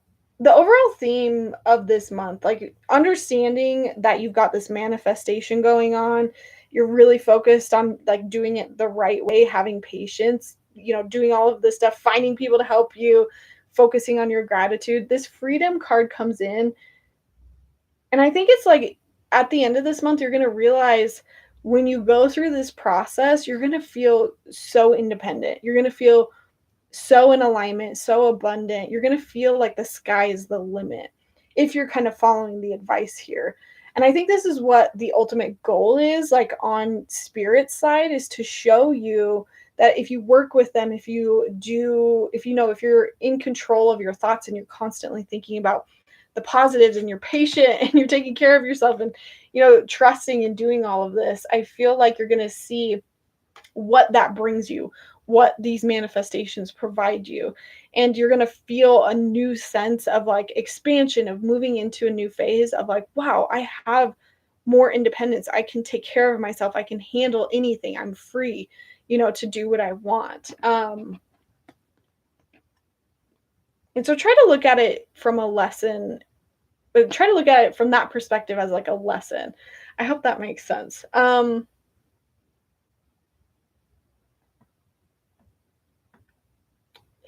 the overall theme of this month, like understanding that you've got this manifestation going on, you're really focused on like doing it the right way, having patience, doing all of this stuff, finding people to help you, focusing on your gratitude. This freedom card comes in. And I think it's like at the end of this month, you're going to realize when you go through this process, you're going to feel so independent. You're going to feel so in alignment, so abundant. You're going to feel like the sky is the limit if you're kind of following the advice here. And I think this is what the ultimate goal is, like on Spirit's side, is to show you that if you work with them, if you're in control of your thoughts and you're constantly thinking about the positives and you're patient and you're taking care of yourself and, trusting and doing all of this, I feel like you're going to see what that brings you, what these manifestations provide you. And you're going to feel a new sense of like expansion, of moving into a new phase of like, wow, I have more independence. I can take care of myself. I can handle anything. I'm free, to do what I want. And so try to look at it from a lesson, but try to look at it from that perspective as like a lesson. I hope that makes sense.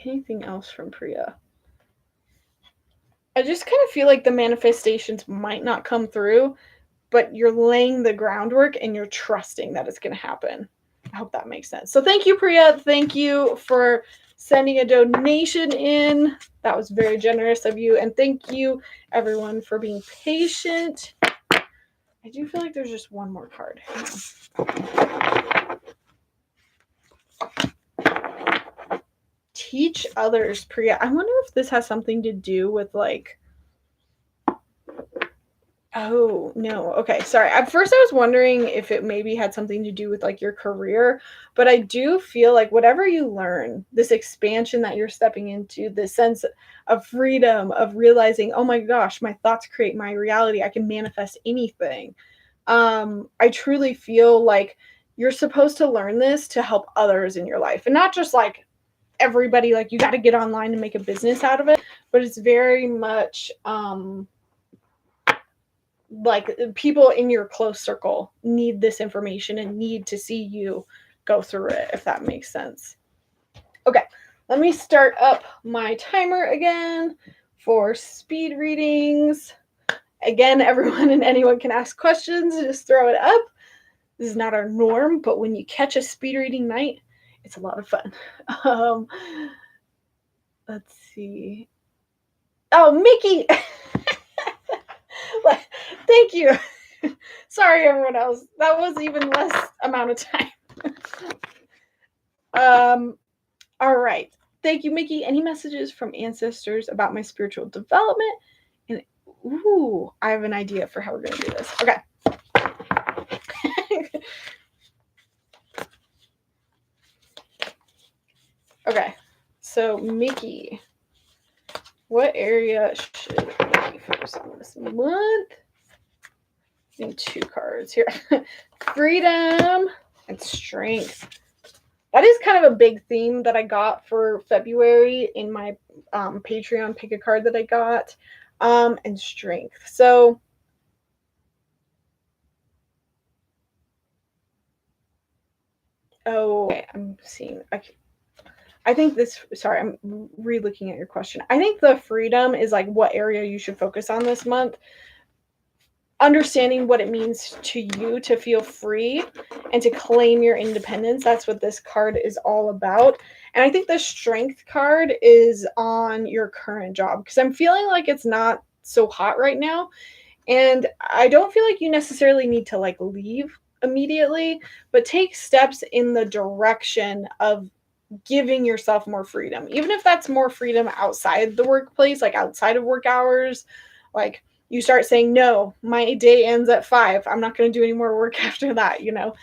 Anything else from Priya? I just kind of feel like the manifestations might not come through, but you're laying the groundwork and you're trusting that it's going to happen. I hope that makes sense. So thank you, Priya. Thank you for sending a donation in. That was very generous of you. And thank you, everyone, for being patient. I do feel like there's just one more card. Teach others, Priya. I wonder if this has something to do with like. Oh, no. Okay, sorry. At first I was wondering if it maybe had something to do with like your career, but I do feel like whatever you learn, this expansion that you're stepping into, this sense of freedom, of realizing, oh my gosh, my thoughts create my reality. I can manifest anything. I truly feel like you're supposed to learn this to help others in your life, and not just like everybody, like you got to get online and make a business out of it, but it's very much like people in your close circle need this information and need to see you go through it, if that makes sense. Okay, let me start up my timer again for speed readings. Again, everyone and anyone can ask questions, just throw it up. This is not our norm, but when you catch a speed reading night, it's a lot of fun. Let's see. Oh, Mickey! Thank you. Sorry, everyone else. That was even less amount of time. All right. Thank you, Mickey. Any messages from ancestors about my spiritual development? And ooh, I have an idea for how we're going to do this. Okay. Okay. So, Mickey, what area should we focus on this month? I need 2 cards here. Freedom and strength. That is kind of a big theme that I got for February in my Patreon pick a card that I got, and strength. So okay, I'm seeing. I think this. Sorry, I'm re-looking at your question. I think the freedom is like what area you should focus on this month. Understanding what it means to you to feel free and to claim your independence. That's what this card is all about. And I think the strength card is on your current job, because I'm feeling like it's not so hot right now. And I don't feel like you necessarily need to like leave immediately, but take steps in the direction of giving yourself more freedom. Even if that's more freedom outside the workplace, like outside of work hours, like you start saying, no, my day ends at 5. I'm not going to do any more work after that, you know?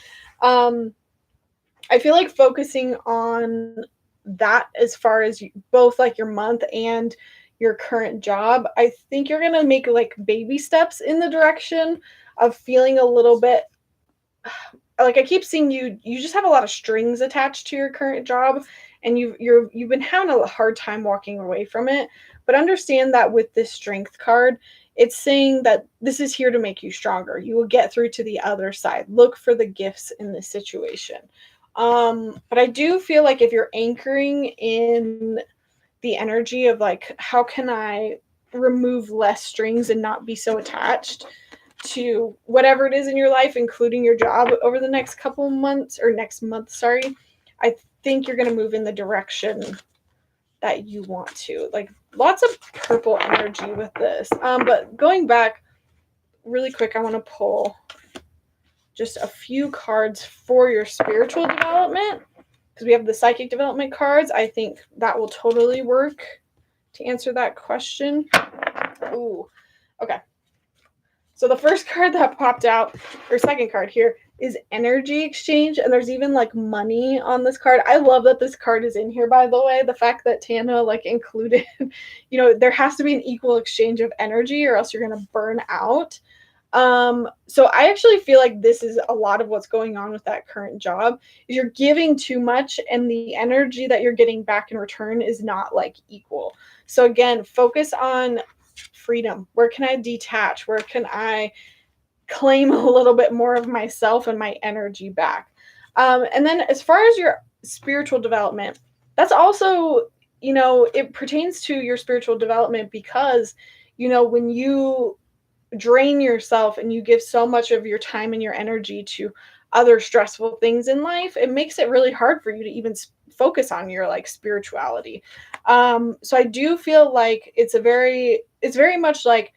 I feel like focusing on that as far as both like your month and your current job, I think you're going to make like baby steps in the direction of feeling a little bit like I keep seeing you just have a lot of strings attached to your current job, and you've been having a hard time walking away from it. But understand that with this strength card, it's saying that this is here to make you stronger. You will get through to the other side. Look for the gifts in this situation. But I do feel like if you're anchoring in the energy of like, how can I remove less strings and not be so attached to whatever it is in your life, including your job, over the next couple months, or next month, sorry, I think you're going to move in the direction that you want to. Like lots of purple energy with this. But going back really quick, I want to pull just a few cards for your spiritual development, because we have the psychic development cards. I think that will totally work to answer that question. Ooh, okay. So the first card that popped out, or second card here, is energy exchange. And there's even like money on this card. I love that this card is in here, by the way. The fact that Tana like included, you know, there has to be an equal exchange of energy or else you're going to burn out. So I actually feel like this is a lot of what's going on with that current job. Is you're giving too much and the energy that you're getting back in return is not like equal. So again, focus on freedom. Where can I detach? Where can I claim a little bit more of myself and my energy back? And then as far as your spiritual development, that's also, you know, it pertains to your spiritual development because, you know, when you drain yourself and you give so much of your time and your energy to other stressful things in life, it makes it really hard for you to even focus on your like spirituality. So I do feel like it's very much like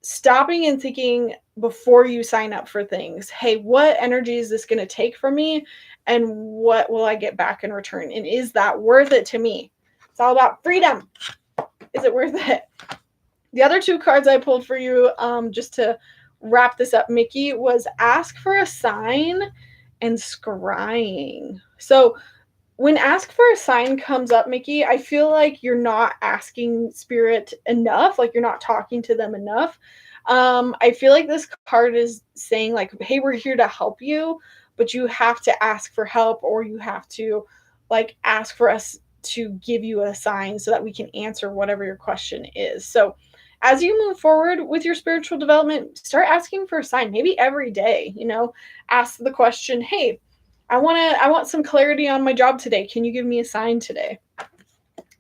stopping and thinking before you sign up for things. Hey, what energy is this going to take from me? And what will I get back in return? And is that worth it to me? It's all about freedom. Is it worth it? The other two cards I pulled for you, just to wrap this up, Mickey, was ask for a sign and scrying. So when ask for a sign comes up, Mickey, I feel like you're not asking spirit enough, like you're not talking to them enough. I feel like this card is saying like, hey, we're here to help you, but you have to ask for help, or you have to like ask for us to give you a sign so that we can answer whatever your question is. So as you move forward with your spiritual development, start asking for a sign, maybe every day, ask the question, hey, I want some clarity on my job today. Can you give me a sign today?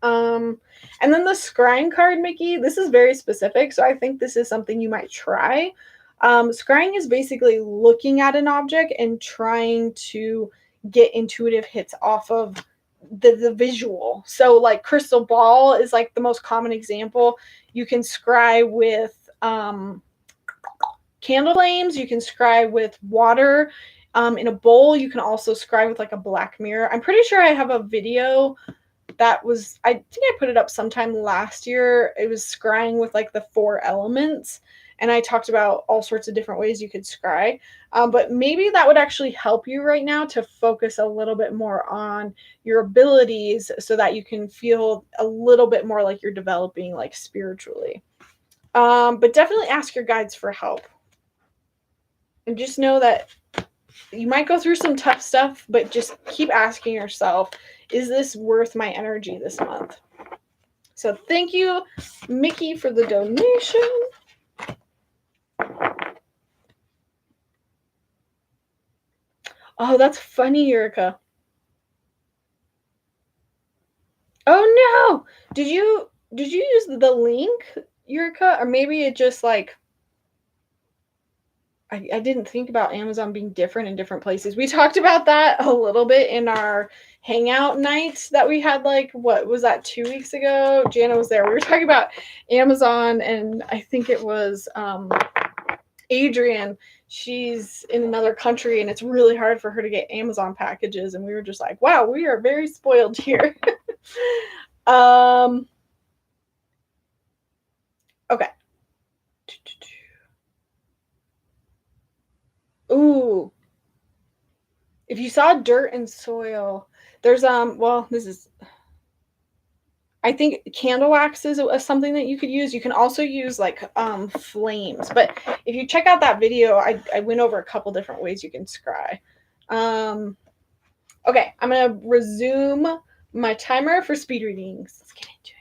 And then the scrying card, Mickey, this is very specific, so I think this is something you might try. Scrying is basically looking at an object and trying to get intuitive hits off of the visual. So like crystal ball is like the most common example. You can scry with candle flames. You can scry with water. In a bowl, you can also scry with like a black mirror. I'm pretty sure I have a video that was, I think I put it up sometime last year. It was scrying with like the 4 elements. And I talked about all sorts of different ways you could scry. But maybe that would actually help you right now to focus a little bit more on your abilities so that you can feel a little bit more like you're developing like spiritually. But definitely ask your guides for help. And just know that you might go through some tough stuff, but just keep asking yourself, is this worth my energy this month? So thank you, Mickey, for the donation. Oh, that's funny, Yurika. Oh no! Did you use the link, Yurika? Or maybe it just like I didn't think about Amazon being different in different places. We talked about that a little bit in our hangout night that we had, like, what was that, 2 weeks ago? Jana was there. We were talking about Amazon, and I think it was Adrian. She's in another country, and it's really hard for her to get Amazon packages. And we were just like, wow, we are very spoiled here. Okay. Ooh. If you saw dirt and soil, there's well, this is, I think candle wax is something that you could use. You can also use like flames. But if you check out that video, I went over a couple different ways you can scry. Okay, I'm gonna resume my timer for speed readings. Let's get into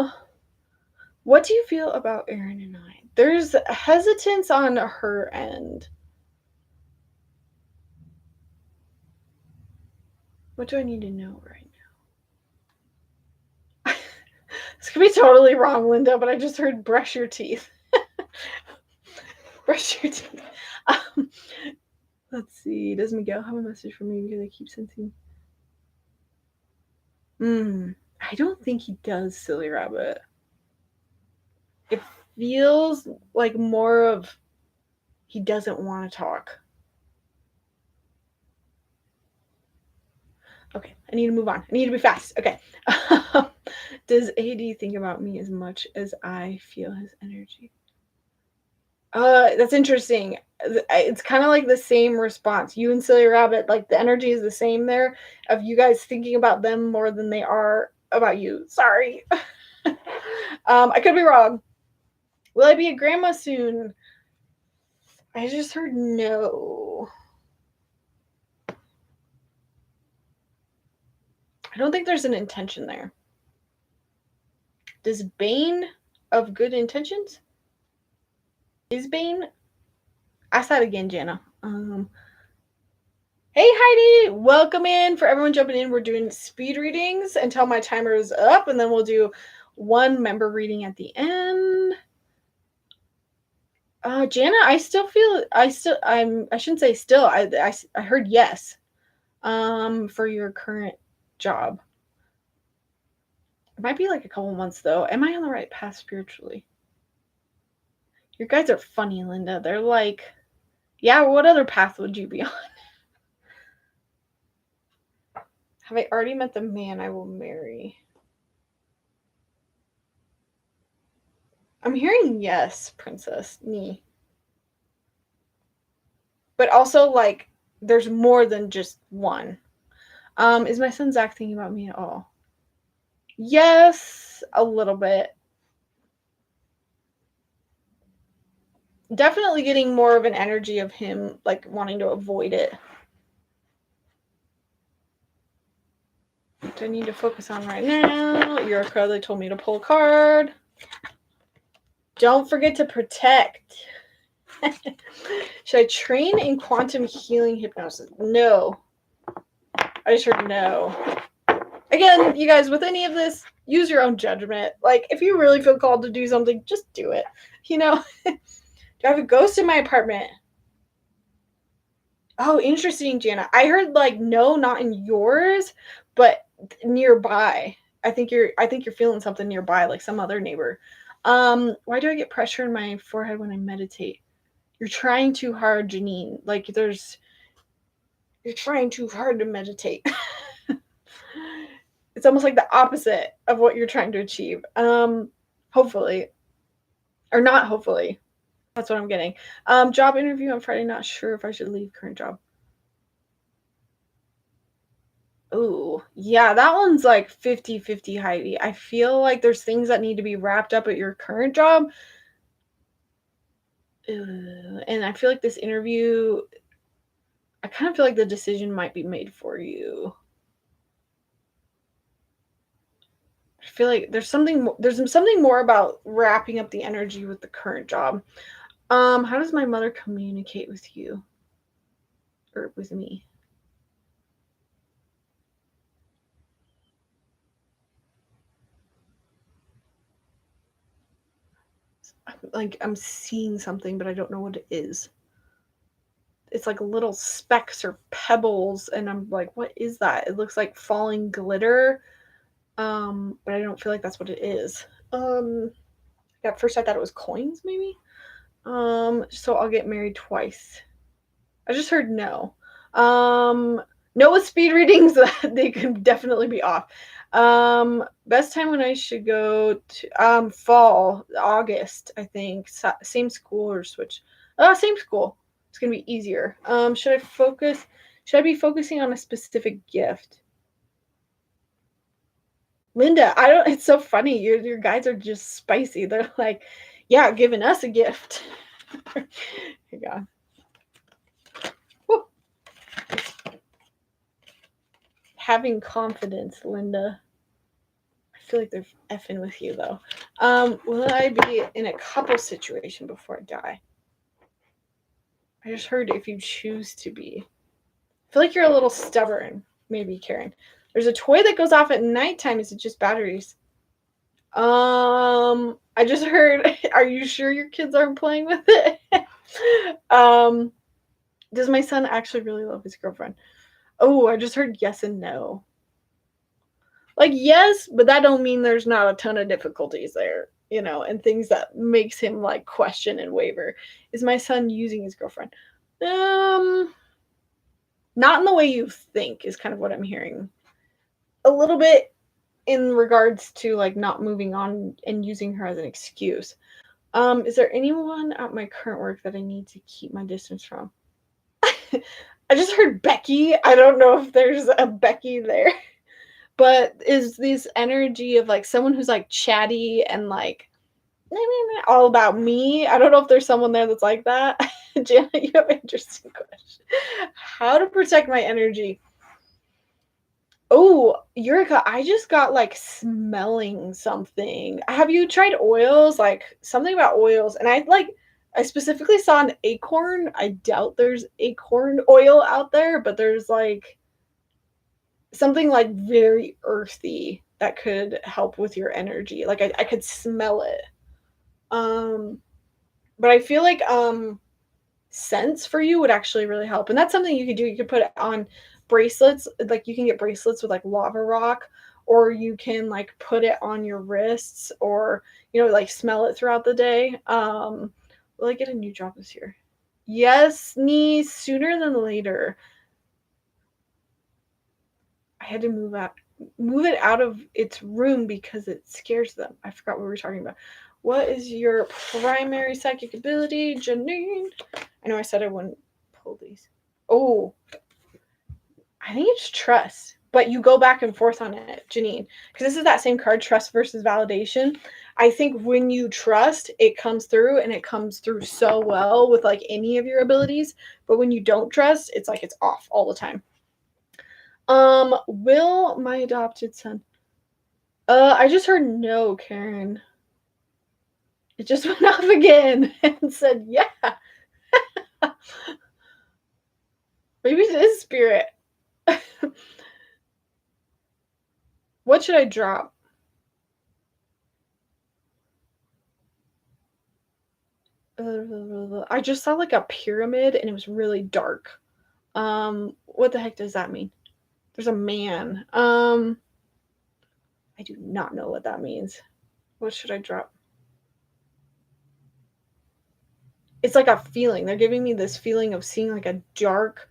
it. What do you feel about Erin and I? There's hesitance on her end. What do I need to know right now? This could be totally wrong, Linda, but I just heard brush your teeth. Brush your teeth. Let's see. Does Miguel have a message for me? Because I keep sensing. I don't think he does, Silly Rabbit. It feels like more of he doesn't want to talk. Okay, I need to move on. I need to be fast. Okay. Does AD think about me as much as I feel his energy? That's interesting. It's kind of like the same response. You and Silly Rabbit, like the energy is the same there of you guys thinking about them more than they are about you. Sorry. I could be wrong. Will I be a grandma soon? I just heard no. I don't think there's an intention there. Does Bane of good intentions? Is Bane? Ask that again, Jana. Hey Heidi, welcome in. For everyone jumping in, we're doing speed readings until my timer is up, and then we'll do one member reading at the end. Jana, I shouldn't say still. I heard yes. For your current job. It might be like a couple months though. Am I on the right path spiritually? Your guys are funny, Linda. They're like, yeah, what other path would you be on? Have I already met the man I will marry? I'm hearing yes, Princess. Me. But also, like, there's more than just one. Is my son Zach thinking about me at all? Yes, a little bit. Definitely getting more of an energy of him, like, wanting to avoid it. What do I need to focus on right now? You're a card. They told me to pull a card. Don't forget to protect. Should I train in quantum healing hypnosis? No. I just heard no. Again, you guys, with any of this, use your own judgment. Like, if you really feel called to do something, just do it. You know? Do I have a ghost in my apartment? Oh, interesting, Jana. I heard, like, no, not in yours, but nearby. I think you're feeling something nearby, like some other neighbor. Why do I get pressure in my forehead when I meditate? You're trying too hard, Janine. Like, you're trying too hard to meditate. It's almost like the opposite of what you're trying to achieve. Hopefully. Or not hopefully. That's what I'm getting. Job interview on Friday. Not sure if I should leave current job. Ooh, yeah, that one's like 50-50, Heidi. I feel like there's things that need to be wrapped up at your current job. And I feel like this interview, I kind of feel like the decision might be made for you. I feel like there's something more about wrapping up the energy with the current job. How does my mother communicate with you? Or with me? Like, I'm seeing something, but I don't know what it is. It's like little specks or pebbles, and I'm like, what is that? It looks like falling glitter. But I don't feel like that's what it is. At first I thought it was coins, maybe. So I'll get married twice. I just heard no. No with speed readings, they can definitely be off. Best time when I should go to fall, August, I think. Same school or switch? Same school. It's gonna be easier. Should I be focusing on a specific gift? Linda, I don't. It's so funny. Your guys are just spicy. They're like, yeah, giving us a gift. Here God. Woo. Having confidence, Linda. I feel like they're effing with you though. Will I be in a couple situation before I die? I just heard if you choose to be. I feel like you're a little stubborn, maybe, Karen. There's a toy that goes off at nighttime. Is it just batteries? I just heard, are you sure your kids aren't playing with it? Does my son actually really love his girlfriend? Oh, I just heard yes and no. Like, yes, but that don't mean there's not a ton of difficulties there, and things that makes him like question and waver. Is my son using his girlfriend? Not in the way you think is kind of what I'm hearing. A little bit in regards to like not moving on and using her as an excuse. Is there anyone at my current work that I need to keep my distance from? I just heard Becky. I don't know if there's a Becky there. But is this energy of like someone who's like chatty and like all about me? I don't know if there's someone there that's like that. Janet, you have an interesting question. How to protect my energy? Oh, Eureka, I just got like smelling something. Have you tried oils? Like something about oils. And I specifically saw an acorn. I doubt there's acorn oil out there, but there's like something like very earthy that could help with your energy. Like I could smell it. But I feel like scents for you would actually really help. And that's something you could do. You could put it on bracelets. Like you can get bracelets with like lava rock, or you can like put it on your wrists, or like smell it throughout the day. Will I get a new job this year? Yes, Nee, sooner than later. I had to move it out of its room because it scares them. I forgot what we were talking about. What is your primary psychic ability, Janine? I know I said I wouldn't pull these. Oh, I think it's trust, but you go back and forth on it, Janine, because this is that same card, trust versus validation. I think when you trust, it comes through, and it comes through so well with like any of your abilities. But when you don't trust, it's like it's off all the time. Will my adopted son? I just heard no, Karen. It just went off again and said, yeah. Maybe it is spirit. What should I drop? I just saw like a pyramid and it was really dark. What the heck does that mean? There's a man. I do not know what that means. What should I drop? It's like a feeling. They're giving me this feeling of seeing like a dark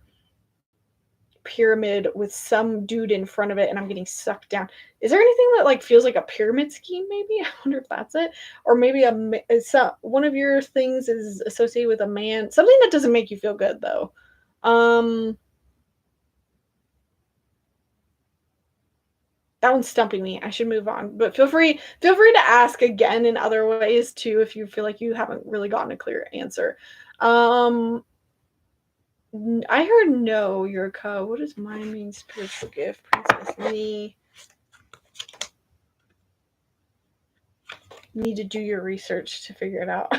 pyramid with some dude in front of it and I'm getting sucked down. Is there anything that like feels like a pyramid scheme maybe? I wonder if that's it. Or maybe one of your things is associated with a man. Something that doesn't make you feel good though. That one's stumping me. I should move on. But feel free to ask again in other ways too if you feel like you haven't really gotten a clear answer. I heard no, Yurka. What does mine mean? Spiritual gift, Princess Lee. Need to do your research to figure it out.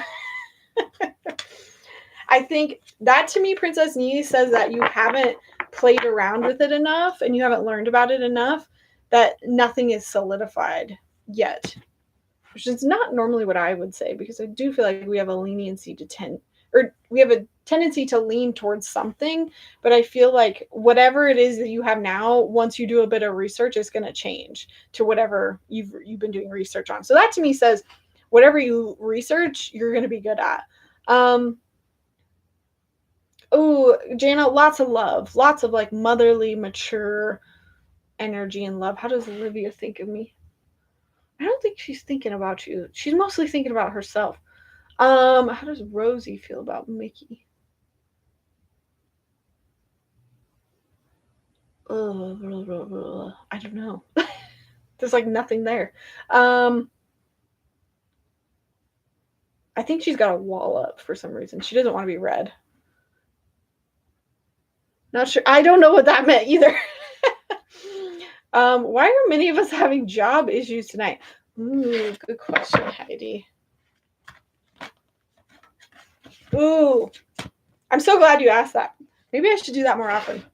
I think that to me, Princess Nee says that you haven't played around with it enough and you haven't learned about it enough, that nothing is solidified yet. Which is not normally what I would say, because I do feel like we have a leniency we have a tendency to lean towards something, but I feel like whatever it is that you have now, once you do a bit of research, is going to change to whatever you've been doing research on. So that to me says whatever you research, you're going to be good at. Oh, Jana, lots of love, lots of like motherly, mature energy and love. How does Olivia think of me? I don't think she's thinking about you. She's mostly thinking about herself. How does Rosie feel about Mickey? I don't know. There's like nothing there. I think she's got a wall up for some reason. She doesn't want to be read. Not sure. I don't know what that meant either. Why are many of us having job issues tonight? Ooh, good question, Heidi. Ooh, I'm so glad you asked that. Maybe I should do that more often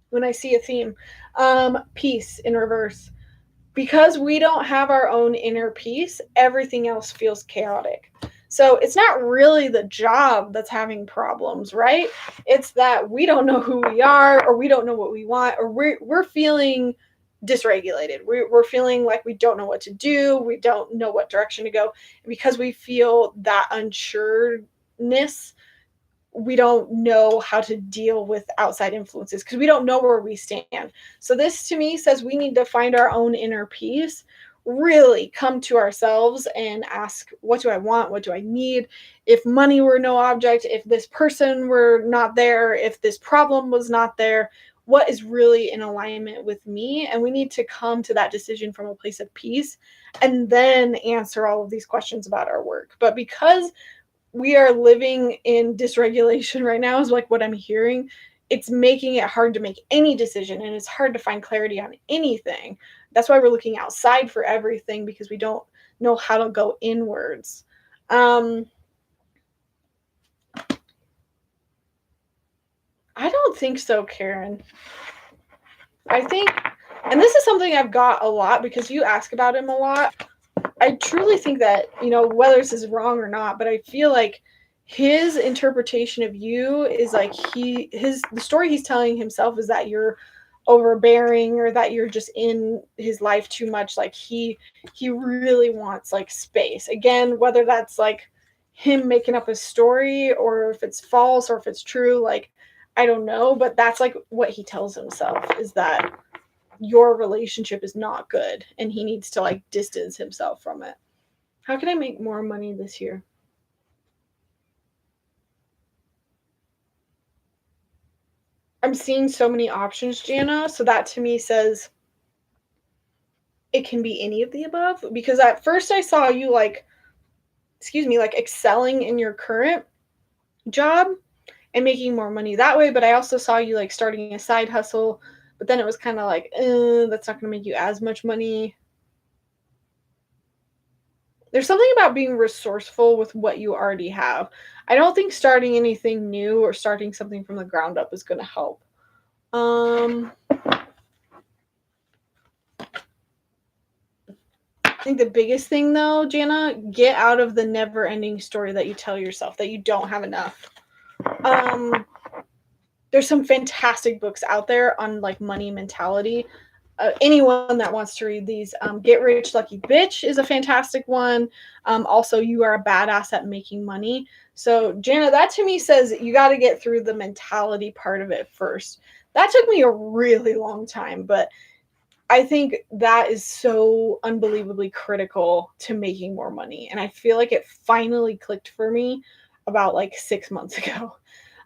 when I see a theme. Peace in reverse. Because we don't have our own inner peace, everything else feels chaotic. So it's not really the job that's having problems, right? It's that we don't know who we are, or we don't know what we want, or we're feeling dysregulated. We're feeling like we don't know what to do. We don't know what direction to go. And because we feel that unsureness, we don't know how to deal with outside influences because we don't know where we stand. So this to me says we need to find our own inner peace, really come to ourselves and ask, what do I want? What do I need? If money were no object, if this person were not there, if this problem was not there, what is really in alignment with me? And we need to come to that decision from a place of peace and then answer all of these questions about our work. But because we are living in dysregulation right now is like what I'm hearing. It's making it hard to make any decision, and it's hard to find clarity on anything. That's why we're looking outside for everything, because we don't know how to go inwards. I don't think so, Karen. I think, and this is something I've got a lot because you ask about him a lot. I truly think that, whether this is wrong or not, but I feel like his interpretation of you is like the story he's telling himself is that you're overbearing, or that you're just in his life too much. Like he really wants like space. Again, whether that's like him making up a story or if it's false or if it's true. Like, I don't know, but that's like what he tells himself, is that your relationship is not good and he needs to like distance himself from it. How can I make more money this year? I'm seeing so many options, Jana. So that to me says it can be any of the above, because at first I saw you like, excuse me, like excelling in your current job and making more money that way. But I also saw you like starting a side hustle, but then it was kind of like, that's not going to make you as much money. There's something about being resourceful with what you already have. I don't think starting anything new or starting something from the ground up is going to help. I think the biggest thing though, Jana, get out of the never ending story that you tell yourself that you don't have enough. There's some fantastic books out there on like money mentality. Anyone that wants to read these, Get Rich Lucky Bitch is a fantastic one. Also, You Are a Badass at Making Money. So, Jana, that to me says you got to get through the mentality part of it first. That took me a really long time, but I think that is so unbelievably critical to making more money. And I feel like it finally clicked for me about like 6 months ago.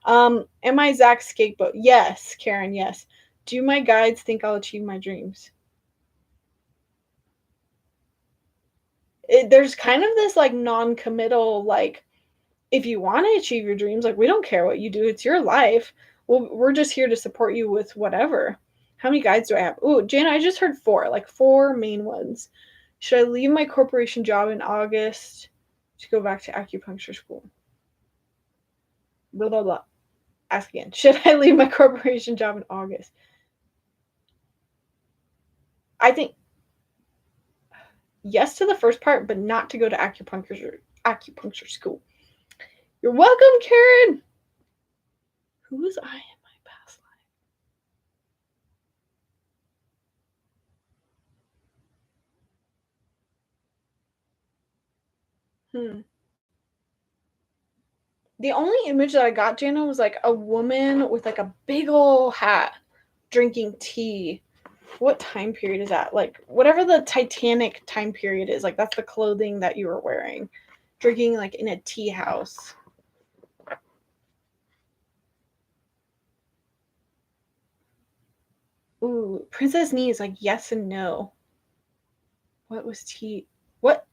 Am I Zach Scapegoat? Yes, Karen, yes. Do my guides think I'll achieve my dreams? There's kind of this like non-committal, like, if you want to achieve your dreams, like, we don't care what you do, it's your life. Well, we're just here to support you with whatever. How many guides do I have? Oh, Jana, I just heard 4, like 4 main ones. Should I leave my corporation job in August to go back to acupuncture school? Blah, blah, blah. Ask again. Should I leave my corporation job in August? I think yes to the first part, but not to go to acupuncture school. You're welcome, Karen. Who was I in my past life? The only image that I got, Jana, was like a woman with like a big old hat drinking tea. What time period is that? Like, whatever the Titanic time period is, like, that's the clothing that you were wearing. Drinking like in a tea house. Ooh, Princess Nee is like yes and no. What was T? What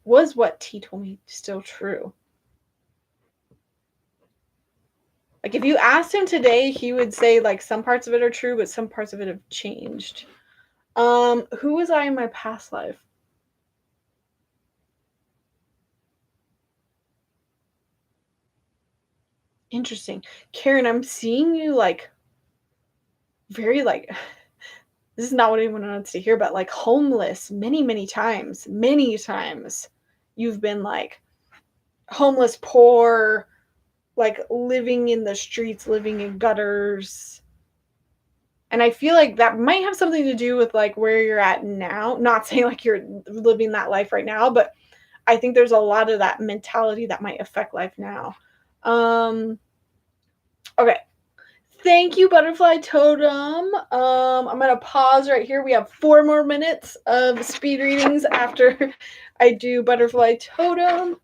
T told me still true? Like, if you asked him today, he would say like some parts of it are true, but some parts of it have changed. Who was I in my past life? Interesting. Karen, I'm seeing you like very like this is not what anyone wants to hear, but like homeless many, many times. Many times you've been like homeless, poor, like living in the streets, living in gutters. And I feel like that might have something to do with like where you're at now. Not saying like you're living that life right now, but I think there's a lot of that mentality that might affect life now. Okay. Thank you, Butterfly Totem. I'm gonna pause right here. We have 4 more minutes of speed readings after I do Butterfly Totem.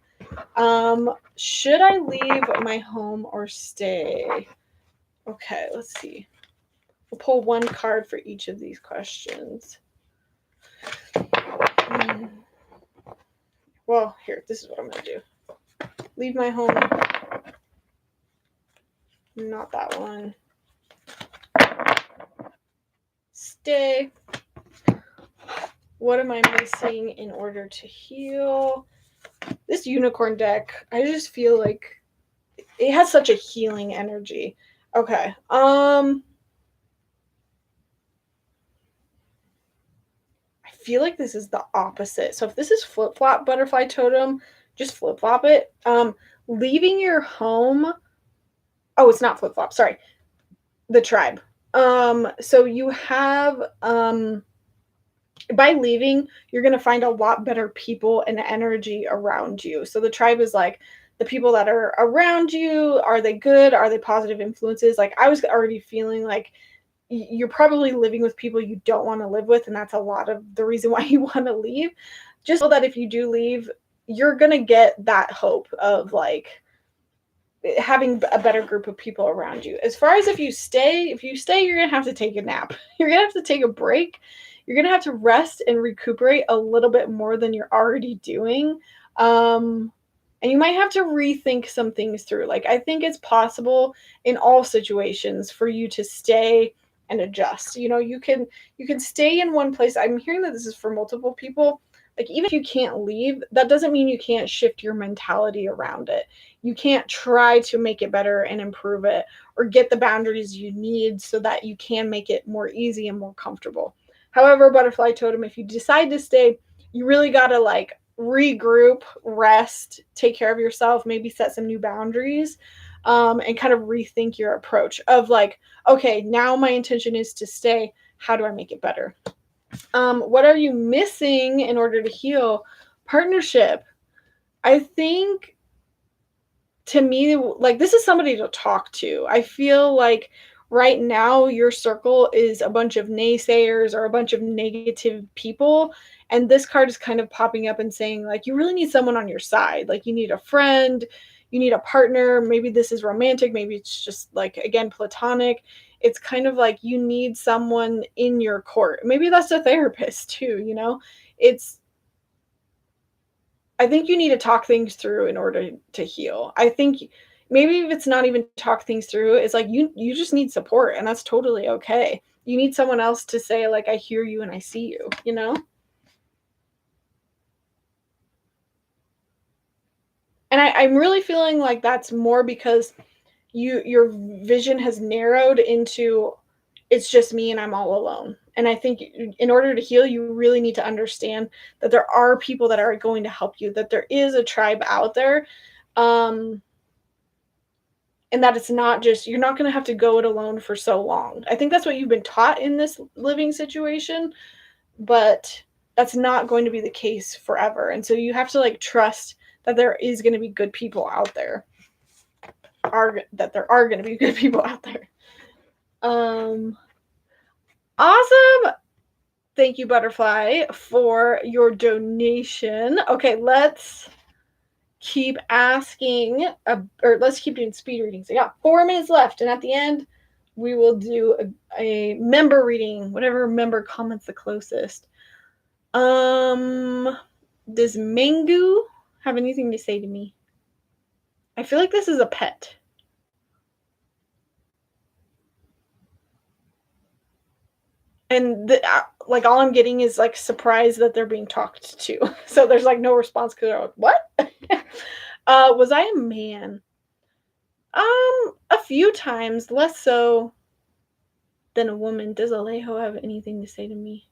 Should I leave my home or stay? Okay, let's see. We'll pull one card for each of these questions. Well, here, this is what I'm gonna do. Leave my home. Not that one. Stay. What am I missing in order to heal? This unicorn deck, I just feel like it has such a healing energy. Okay. I feel like this is the opposite. So if this is flip-flop Butterfly Totem, just flip-flop it. Leaving your home. Oh, it's not flip-flop. Sorry. The tribe. So you have by leaving, you're going to find a lot better people and energy around you. So the tribe is like the people that are around you, are they good? Are they positive influences? Like I was already feeling like you're probably living with people you don't want to live with, and that's a lot of the reason why you want to leave. Just so that if you do leave, you're going to get that hope of like having a better group of people around you. As far as if you stay, you're going to have to take a nap. You're going to have to take a break. You're going to have to rest and recuperate a little bit more than you're already doing. And you might have to rethink some things through. Like I think it's possible in all situations for you to stay and adjust. You can stay in one place. I'm hearing that this is for multiple people. Like even if you can't leave, that doesn't mean you can't shift your mentality around it. You can't try to make it better and improve it or get the boundaries you need so that you can make it more easy and more comfortable. However, butterfly totem, if you decide to stay, you really got to like regroup, rest, take care of yourself, maybe set some new boundaries, and kind of rethink your approach of like, okay, now my intention is to stay. How do I make it better? What are you missing in order to heal? Partnership. I think to me, like this is somebody to talk to. I feel like right now your circle is a bunch of naysayers or a bunch of negative people. And this card is kind of popping up and saying, like, you really need someone on your side. Like, you need a friend, you need a partner. Maybe this is romantic. Maybe it's just like, again, platonic. It's kind of like you need someone in your court. Maybe that's a therapist too, I think you need to talk things through in order to heal. I think maybe if it's not even talk things through, it's like you just need support, and that's totally okay. You need someone else to say like, I hear you and I see you. And I'm really feeling like that's more because your vision has narrowed into it's just me and I'm all alone. And I think in order to heal, you really need to understand that there are people that are going to help you, that there is a tribe out there. Um, and that it's not just, you're not going to have to go it alone for so long. I think that's what you've been taught in this living situation, but that's not going to be the case forever. And so you have to like trust that there is going to be good people out there, that there are going to be good people out there. Awesome. Thank you, Butterfly, for your donation. Okay, let's keep asking, or let's keep doing speed readings. I got 4 minutes left, and at the end, we will do a member reading, whatever member comments the closest. Does Mangu have anything to say to me? I feel like this is a pet. And like all I'm getting is like surprised that they're being talked to. So there's like no response because they're like, what? Was I a man? A few times, less so than a woman. Does Alejo have anything to say to me?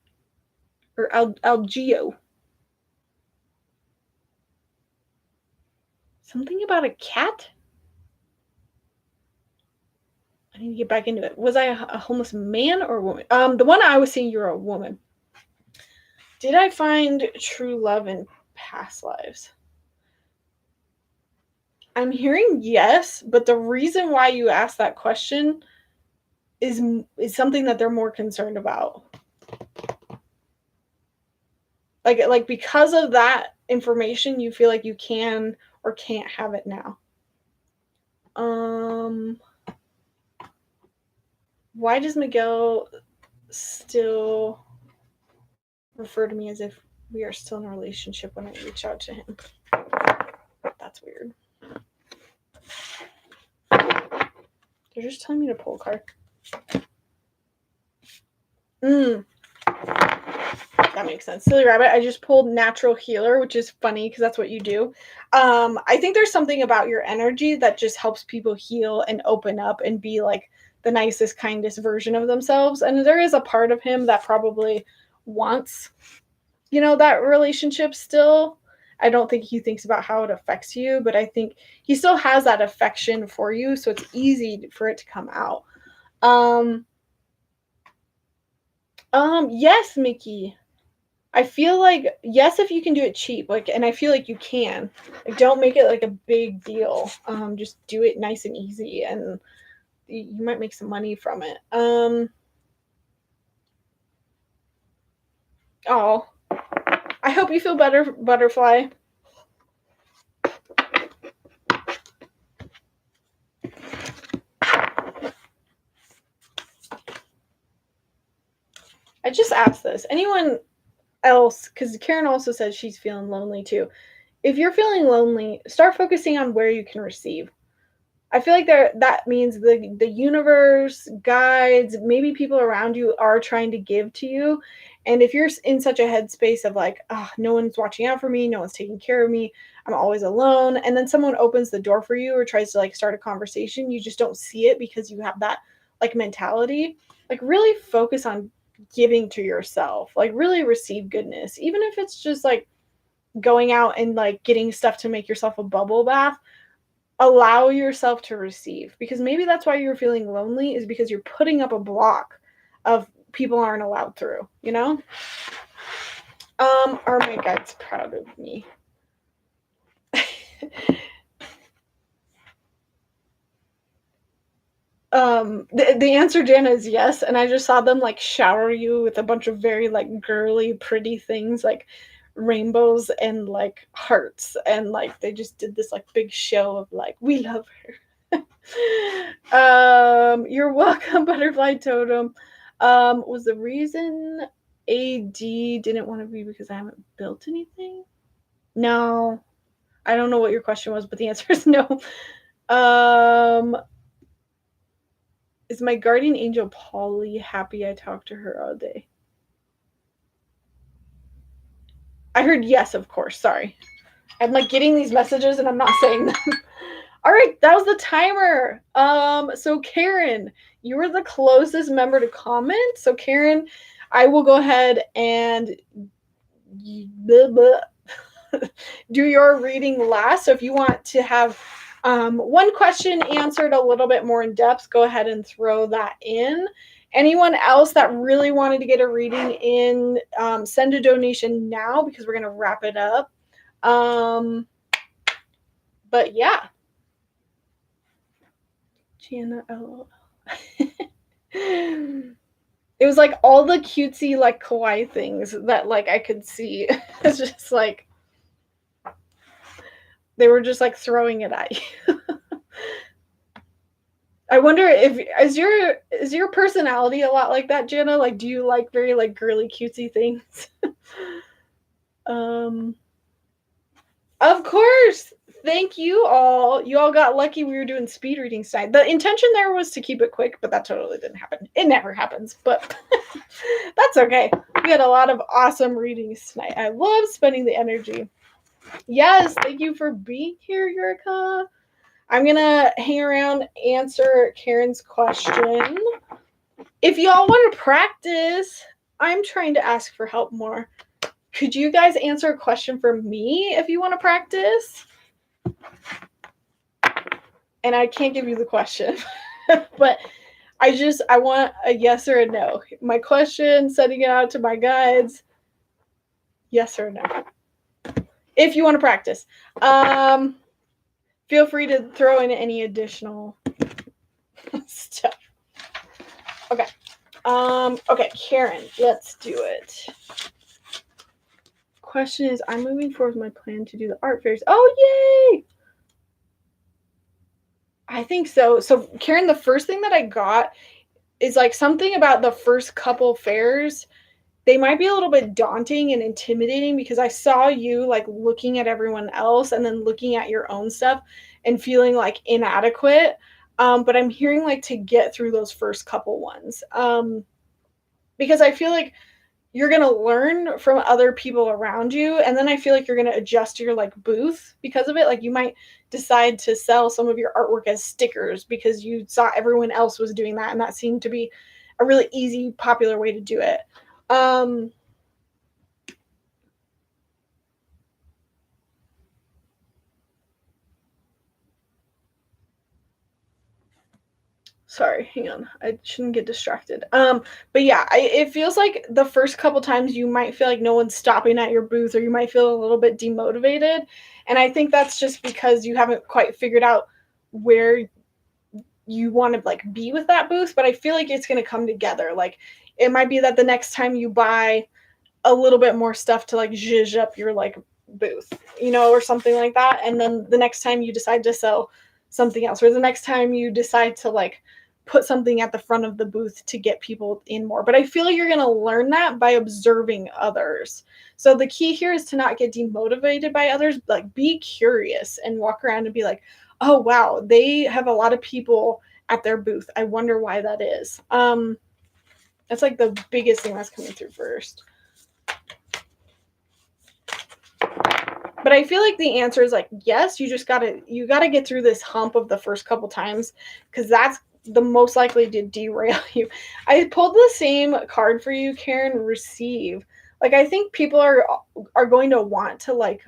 Or Algio? Something about a cat? I need to get back into it. Was I a homeless man or a woman? The one I was seeing, you're a woman. Did I find true love in past lives? I'm hearing yes, but the reason why you asked that question is something that they're more concerned about. Like because of that information, you feel like you can or can't have it now. Why does Miguel still refer to me as if we are still in a relationship when I reach out to him? That's weird. They're just telling me to pull a card. That makes sense. Silly Rabbit, I just pulled Natural Healer, which is funny because that's what you do. I think there's something about your energy that just helps people heal and open up and be like the nicest, kindest version of themselves. And there is a part of him that probably wants, that relationship still. I don't think he thinks about how it affects you, but I think he still has that affection for you. So it's easy for it to come out. Yes, Mickey. I feel like, yes, if you can do it cheap, like, and I feel like you can, like, don't make it like a big deal. Just do it nice and easy, and you might make some money from it. Oh, I hope you feel better, butterfly. I just asked this. Anyone else, because Karen also says she's feeling lonely too. If you're feeling lonely, start focusing on where you can receive. I feel like that means the universe, guides, maybe people around you are trying to give to you. And if you're in such a headspace of like, oh, no one's watching out for me, no one's taking care of me, I'm always alone, and then someone opens the door for you or tries to like start a conversation, you just don't see it because you have that like mentality. Like really focus on giving to yourself. Like really receive goodness, even if it's just like going out and like getting stuff to make yourself a bubble bath. Allow yourself to receive, because maybe that's why you're feeling lonely, is because you're putting up a block of people aren't allowed through, you know? Are my guides proud of me? The answer, Jana, is yes, and I just saw them like shower you with a bunch of very like girly, pretty things like rainbows and like hearts, and like they just did this like big show of like, we love her. You're welcome, Butterfly Totem. Was the reason AD didn't want to be because I haven't built anything? No. I don't know what your question was, but the answer is no. Is my guardian angel Polly happy I talked to her all day? I heard yes, of course. Sorry. I'm like getting these messages and I'm not saying them. All right, that was the timer. So Karen, you were the closest member to comment. So Karen, I will go ahead and do your reading last. So if you want to have one question answered a little bit more in depth, go ahead and throw that in. Anyone else that really wanted to get a reading in, send a donation now because we're going to wrap it up. But yeah. Gianna LOL. It was like all the cutesy like kawaii things that like I could see. It's just like they were just like throwing it at you. I wonder if is your personality a lot like that, Jana? Like, do you like very like girly cutesy things? Of course. Thank you all. You all got lucky we were doing speed readings tonight. The intention there was to keep it quick, but that totally didn't happen. It never happens, but that's okay. We had a lot of awesome readings tonight. I love spending the energy. Yes, thank you for being here, Yurika. I'm going to hang around, answer Karen's question. If y'all want to practice, I'm trying to ask for help more. Could you guys answer a question for me if you want to practice? And I can't give you the question, but I want a yes or a no. My question, sending it out to my guides, yes or no. If you want to practice. Feel free to throw in any additional stuff. Okay. Okay, Karen, let's do it. Question is, I'm moving forward with my plan to do the art fairs. Oh, yay! I think so. So, Karen, the first thing that I got is like something about the first couple fairs. They might be a little bit daunting and intimidating because I saw you like looking at everyone else and then looking at your own stuff and feeling like inadequate. But I'm hearing like to get through those first couple ones. Because I feel like you're going to learn from other people around you, and then I feel like you're going to adjust your like booth because of it. Like you might decide to sell some of your artwork as stickers because you saw everyone else was doing that and that seemed to be a really easy, popular way to do it. Sorry, hang on. I shouldn't get distracted. But yeah, it feels like the first couple times you might feel like no one's stopping at your booth, or you might feel a little bit demotivated. And I think that's just because you haven't quite figured out where you want to like be with that booth. But I feel like it's going to come together. Like it might be that the next time you buy a little bit more stuff to like zhuzh up your like booth, or something like that. And then the next time you decide to sell something else, or the next time you decide to like put something at the front of the booth to get people in more. But I feel like you're going to learn that by observing others. So the key here is to not get demotivated by others, like be curious and walk around and be like, oh wow, they have a lot of people at their booth. I wonder why that is. That's like the biggest thing that's coming through first. But I feel like the answer is like, yes, you gotta get through this hump of the first couple times, because that's the most likely to derail you. I pulled the same card for you, Karen. Receive. Like I think people are going to want to like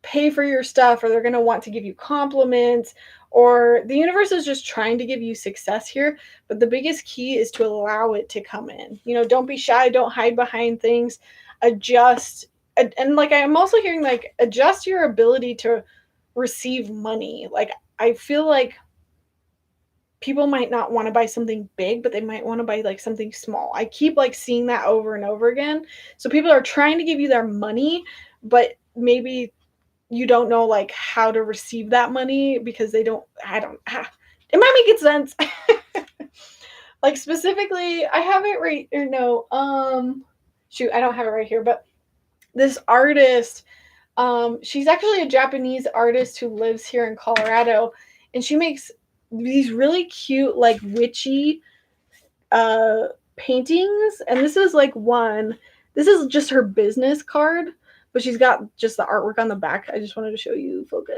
pay for your stuff, or they're going to want to give you compliments, or the universe is just trying to give you success here. But the biggest key is to allow it to come in. Don't be shy, don't hide behind things, adjust. And like I'm also hearing like adjust your ability to receive money. Like I feel like people might not want to buy something big, but they might want to buy like something small. I keep like seeing that over and over again. So people are trying to give you their money, but maybe you don't know like how to receive that money because it might make sense. Like specifically, I have it right, or no, shoot, I don't have it right here, but this artist, she's actually a Japanese artist who lives here in Colorado, and she makes these really cute like witchy paintings. And this is like one. This is just her business card, but she's got just the artwork on the back. I just wanted to show you. Focus.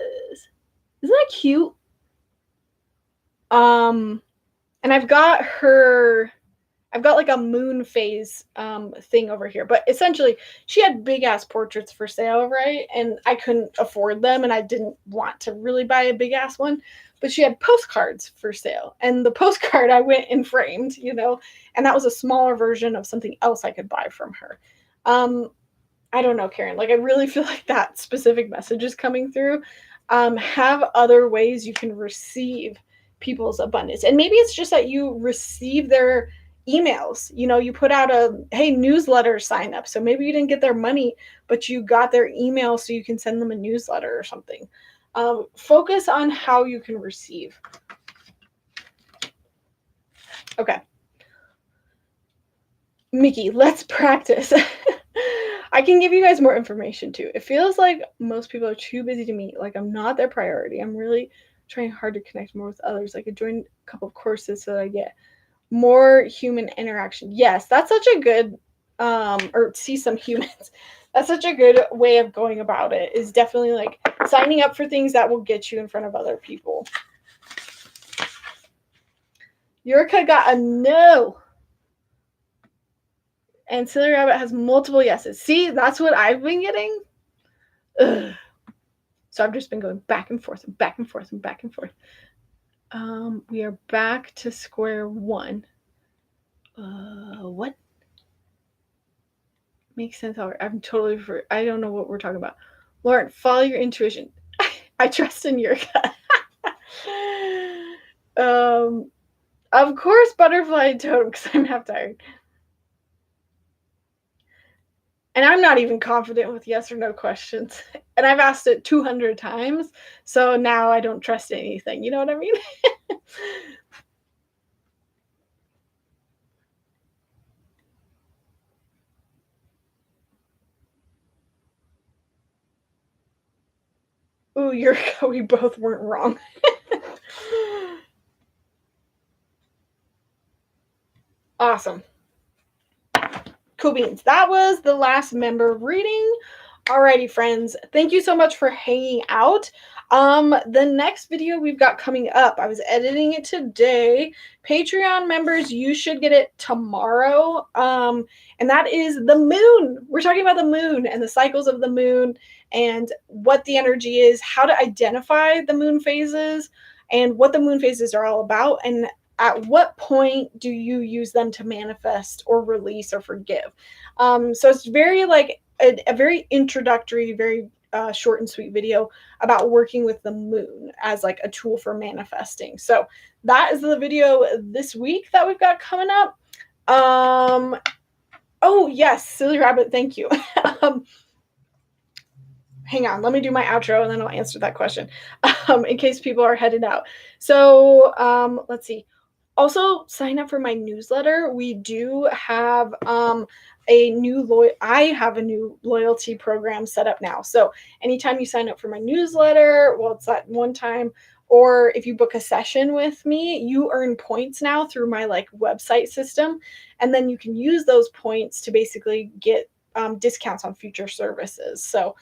Isn't that cute? And I've got like a moon phase thing over here. But essentially, she had big ass portraits for sale, right? And I couldn't afford them, and I didn't want to really buy a big ass one. But she had postcards for sale, and the postcard I went and framed, and that was a smaller version of something else I could buy from her. I don't know, Karen. Like I really feel like that specific message is coming through. Have other ways you can receive people's abundance, and maybe it's just that you receive their emails. You put out a hey newsletter sign up, so maybe you didn't get their money, but you got their email, so you can send them a newsletter or something. Focus on how you can receive. Okay, Mickey, let's practice. I can give you guys more information too. It feels like most people are too busy to meet. Like I'm not their priority. I'm really trying hard to connect more with others. I could join a couple of courses so that I get more human interaction. Yes, that's such a good, or see some humans. That's such a good way of going about it, is definitely like signing up for things that will get you in front of other people. Yurika got a no. And Silly Rabbit has multiple yeses. See, that's what I've been getting. Ugh. So I've just been going back and forth and back and forth and back and forth. We are back to square one. What? Makes sense. I'm totally I don't know what we're talking about. Lauren, follow your intuition. I trust in your gut. Of course, butterfly totem, because I'm half tired. And I'm not even confident with yes or no questions. And I've asked it 200 times. So now I don't trust anything. You know what I mean? Ooh, we both weren't wrong. Awesome. Cool beans. That was the last member reading. Alrighty, friends. Thank you so much for hanging out. The next video we've got coming up, I was editing it today. Patreon members, you should get it tomorrow. And that is the moon. We're talking about the moon and the cycles of the moon and what the energy is, how to identify the moon phases and what the moon phases are all about, and at what point do you use them to manifest or release or forgive? So it's very like a very introductory, very short and sweet video about working with the moon as like a tool for manifesting. So that is the video this week that we've got coming up. Oh yes, Silly Rabbit, thank you. Hang on, let me do my outro and then I'll answer that question in case people are headed out. So let's see. Also, sign up for my newsletter. We do have I have a new loyalty program set up now. So anytime you sign up for my newsletter, well, it's that one time, or if you book a session with me, you earn points now through my like website system, and then you can use those points to basically get discounts on future services. So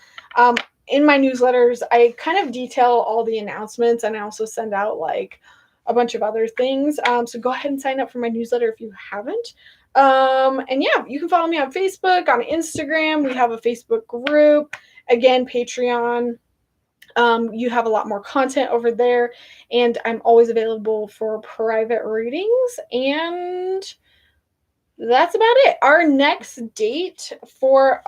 in my newsletters, I kind of detail all the announcements, and I also send out like a bunch of other things. So go ahead and sign up for my newsletter if you haven't. And yeah, you can follow me on Facebook, on Instagram. We have a Facebook group. Again, Patreon. You have a lot more content over there, and I'm always available for private readings. And that's about it. Our next date for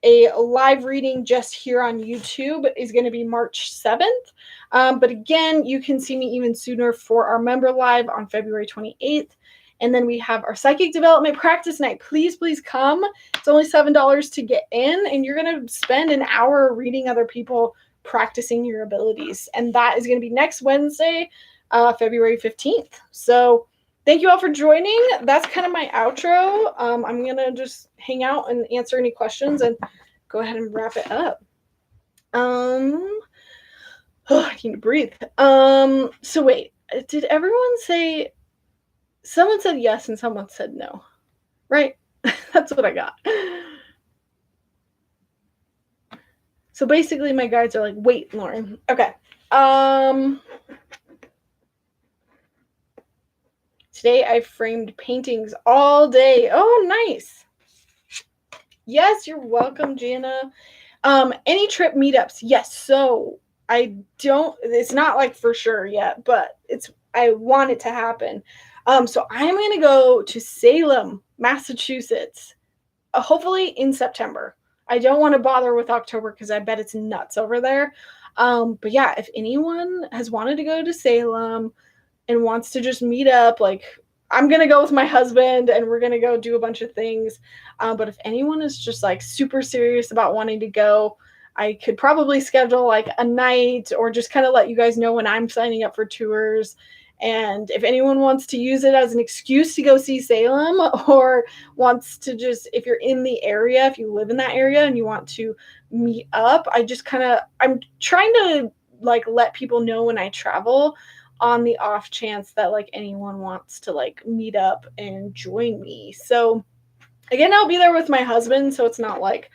a live reading just here on YouTube is going to be March 7th. But again, you can see me even sooner for our member live on February 28th. And then we have our psychic development practice night. Please, please come. It's only $7 to get in, and you're going to spend an hour reading other people, practicing your abilities. And that is going to be next Wednesday, February 15th. So thank you all for joining. That's kind of my outro. I'm going to just hang out and answer any questions and go ahead and wrap it up. I need to breathe. So wait, did everyone say, someone said yes and someone said no, right? That's what I got. So basically my guides are like, wait, Lauren. Okay. Today I framed paintings all day. Oh, nice. Yes, you're welcome, Jana. Any trip meetups? Yes. So it's not like for sure yet, but I want it to happen. So I'm going to go to Salem, Massachusetts, hopefully in September. I don't want to bother with October because I bet it's nuts over there. But yeah, if anyone has wanted to go to Salem and wants to just meet up, like I'm going to go with my husband and we're going to go do a bunch of things. But if anyone is just like super serious about wanting to go, I could probably schedule like a night or just kind of let you guys know when I'm signing up for tours. And if anyone wants to use it as an excuse to go see Salem, or wants to just, if you're in the area, if you live in that area and you want to meet up, I'm trying to like let people know when I travel, on the off chance that like anyone wants to like meet up and join me. So again, I'll be there with my husband, so it's not like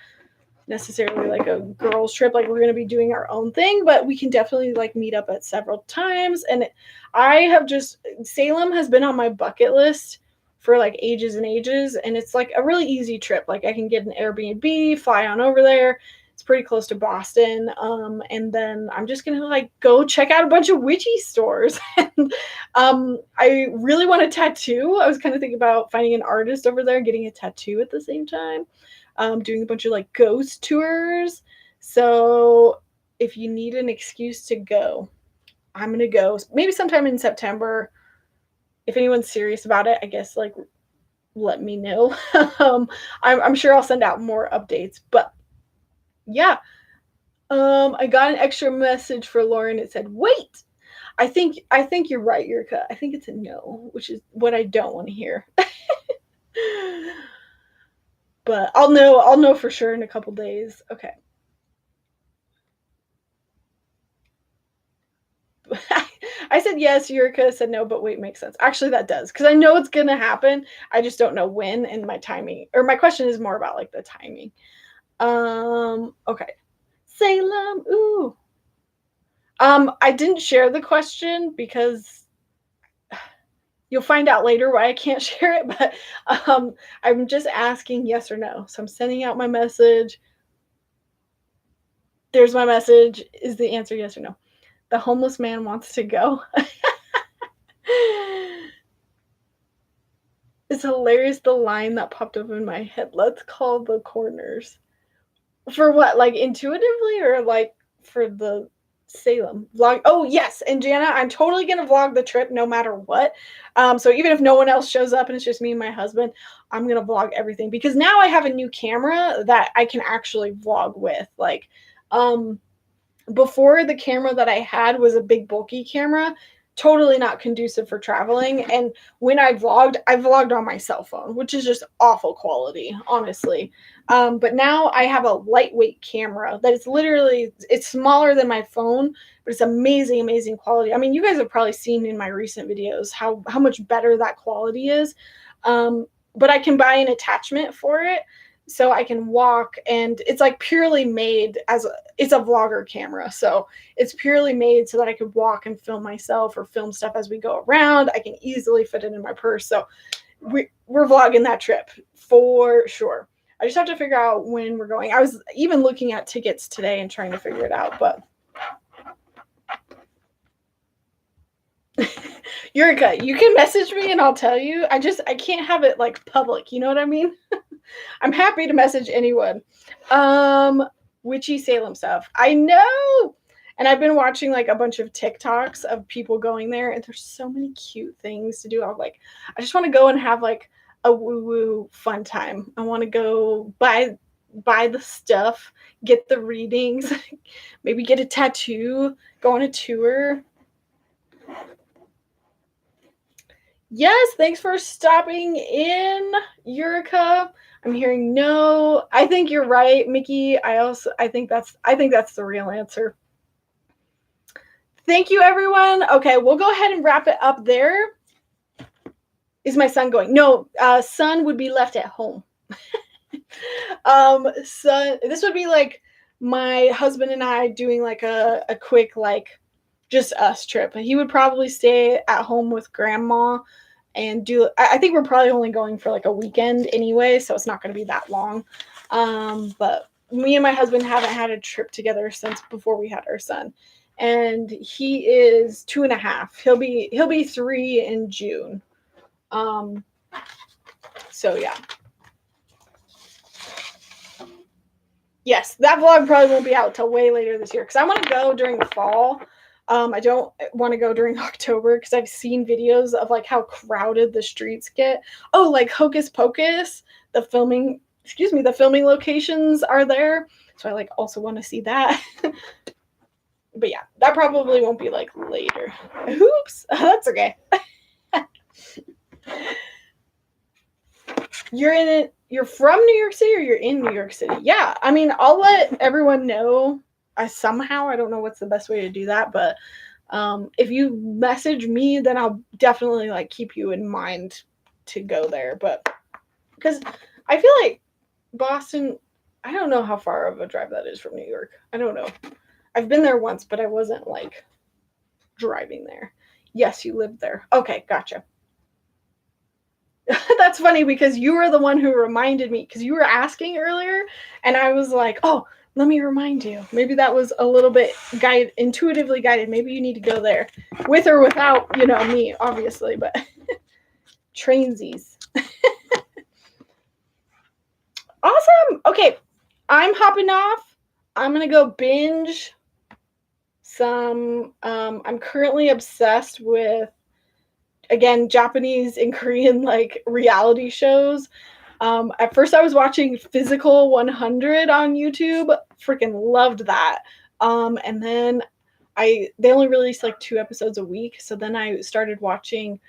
necessarily like a girls trip, like we're going to be doing our own thing, but we can definitely like meet up at several times. And Salem has been on my bucket list for like ages and ages, and it's like a really easy trip. Like I can get an Airbnb, fly on over there. It's pretty close to Boston. And then I'm just gonna like go check out a bunch of witchy stores. And I really want a tattoo. I was kind of thinking about finding an artist over there and getting a tattoo at the same time. Doing a bunch of like ghost tours. So if you need an excuse to go, I'm gonna go maybe sometime in September. If anyone's serious about it, I guess like let me know. I'm sure I'll send out more updates. But yeah, I got an extra message for Lauren. It said, "Wait." I think you're right, Yurka. I think it's a no, which is what I don't want to hear. But I'll know for sure in a couple days. Okay. I said yes, Yurika said no, but wait, makes sense. Actually, that does, because I know it's gonna happen. I just don't know when, and my timing, or my question is more about like the timing. Okay. Salem, ooh. I didn't share the question because you'll find out later why I can't share it, but I'm just asking yes or no. So I'm sending out my message. There's my message. Is the answer yes or no? The homeless man wants to go. is hilarious, the line that popped up in my head. Let's call the corners. For what? Like intuitively or like for the Salem vlog? Oh, yes. And Jana, I'm totally going to vlog the trip no matter what. So even if no one else shows up and it's just me and my husband, I'm going to vlog everything because now I have a new camera that I can actually vlog with. Like, before the camera that I had was a big bulky camera, totally not conducive for traveling. And when I vlogged on my cell phone, which is just awful quality, honestly. But now I have a lightweight camera that is literally, it's smaller than my phone, but it's amazing, amazing quality. I mean, you guys have probably seen in my recent videos how much better that quality is. But I can buy an attachment for it. So I can walk, and it's like purely made it's a vlogger camera. So it's purely made so that I could walk and film myself or film stuff as we go around. I can easily fit it in my purse. So we're vlogging that trip for sure. I just have to figure out when we're going. I was even looking at tickets today and trying to figure it out, but Yurika, you can message me and I'll tell you. I can't have it like public. You know what I mean? I'm happy to message anyone. Witchy Salem stuff. I know. And I've been watching like a bunch of TikToks of people going there, and there's so many cute things to do. I'm like, I just want to go and have like a woo-woo fun time. I want to go buy the stuff, get the readings, maybe get a tattoo, go on a tour. Yes, thanks for stopping in, Yurika. I'm hearing no. I think you're right, Mickey. I think that's the real answer. Thank you, everyone. Okay, we'll go ahead and wrap it up there. Is my son going? No, son would be left at home. Son, this would be like my husband and I doing like a quick like just us trip. He would probably stay at home with grandma and do. I think we're probably only going for like a weekend anyway, so it's not going to be that long. But me and my husband haven't had a trip together since before we had our son, and he is 2.5. He'll be 3 in June. So yeah. Yes, that vlog probably won't be out till way later this year because I want to go during the fall. I don't want to go during October because I've seen videos of like how crowded the streets get. Oh, like Hocus Pocus, the filming locations are there. So I like also want to see that. But yeah, that probably won't be like later. Oops, that's okay. You're from New York City or you're in New York City? Yeah, I mean, I'll let everyone know. I don't know what's the best way to do that, but if you message me, then I'll definitely like keep you in mind to go there. But because I feel like Boston, I don't know how far of a drive that is from New York. I don't know. I've been there once, but I wasn't like driving there. Yes, you lived there. Okay, gotcha. That's funny because you were the one who reminded me because you were asking earlier and I was like, oh, let me remind you. Maybe that was a little bit intuitively guided. Maybe you need to go there with or without, me, obviously, but trainsies. Awesome. Okay, I'm hopping off. I'm going to go binge some. I'm currently obsessed with, again, Japanese and Korean like reality shows. At first I was watching Physical 100 on YouTube. Freaking loved that. And then they only released like 2 episodes a week. So then I started watching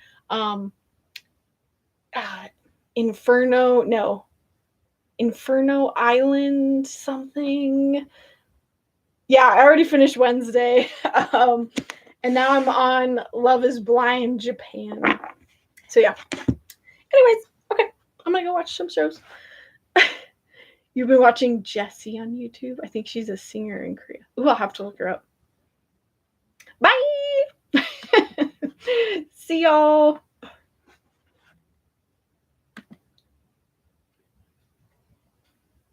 Inferno Island something. Yeah, I already finished Wednesday. And now I'm on Love is Blind Japan. So yeah. Anyways, okay. I'm gonna go watch some shows. You've been watching Jessie on YouTube? I think she's a singer in Korea. Ooh, I'll have to look her up. Bye! See y'all.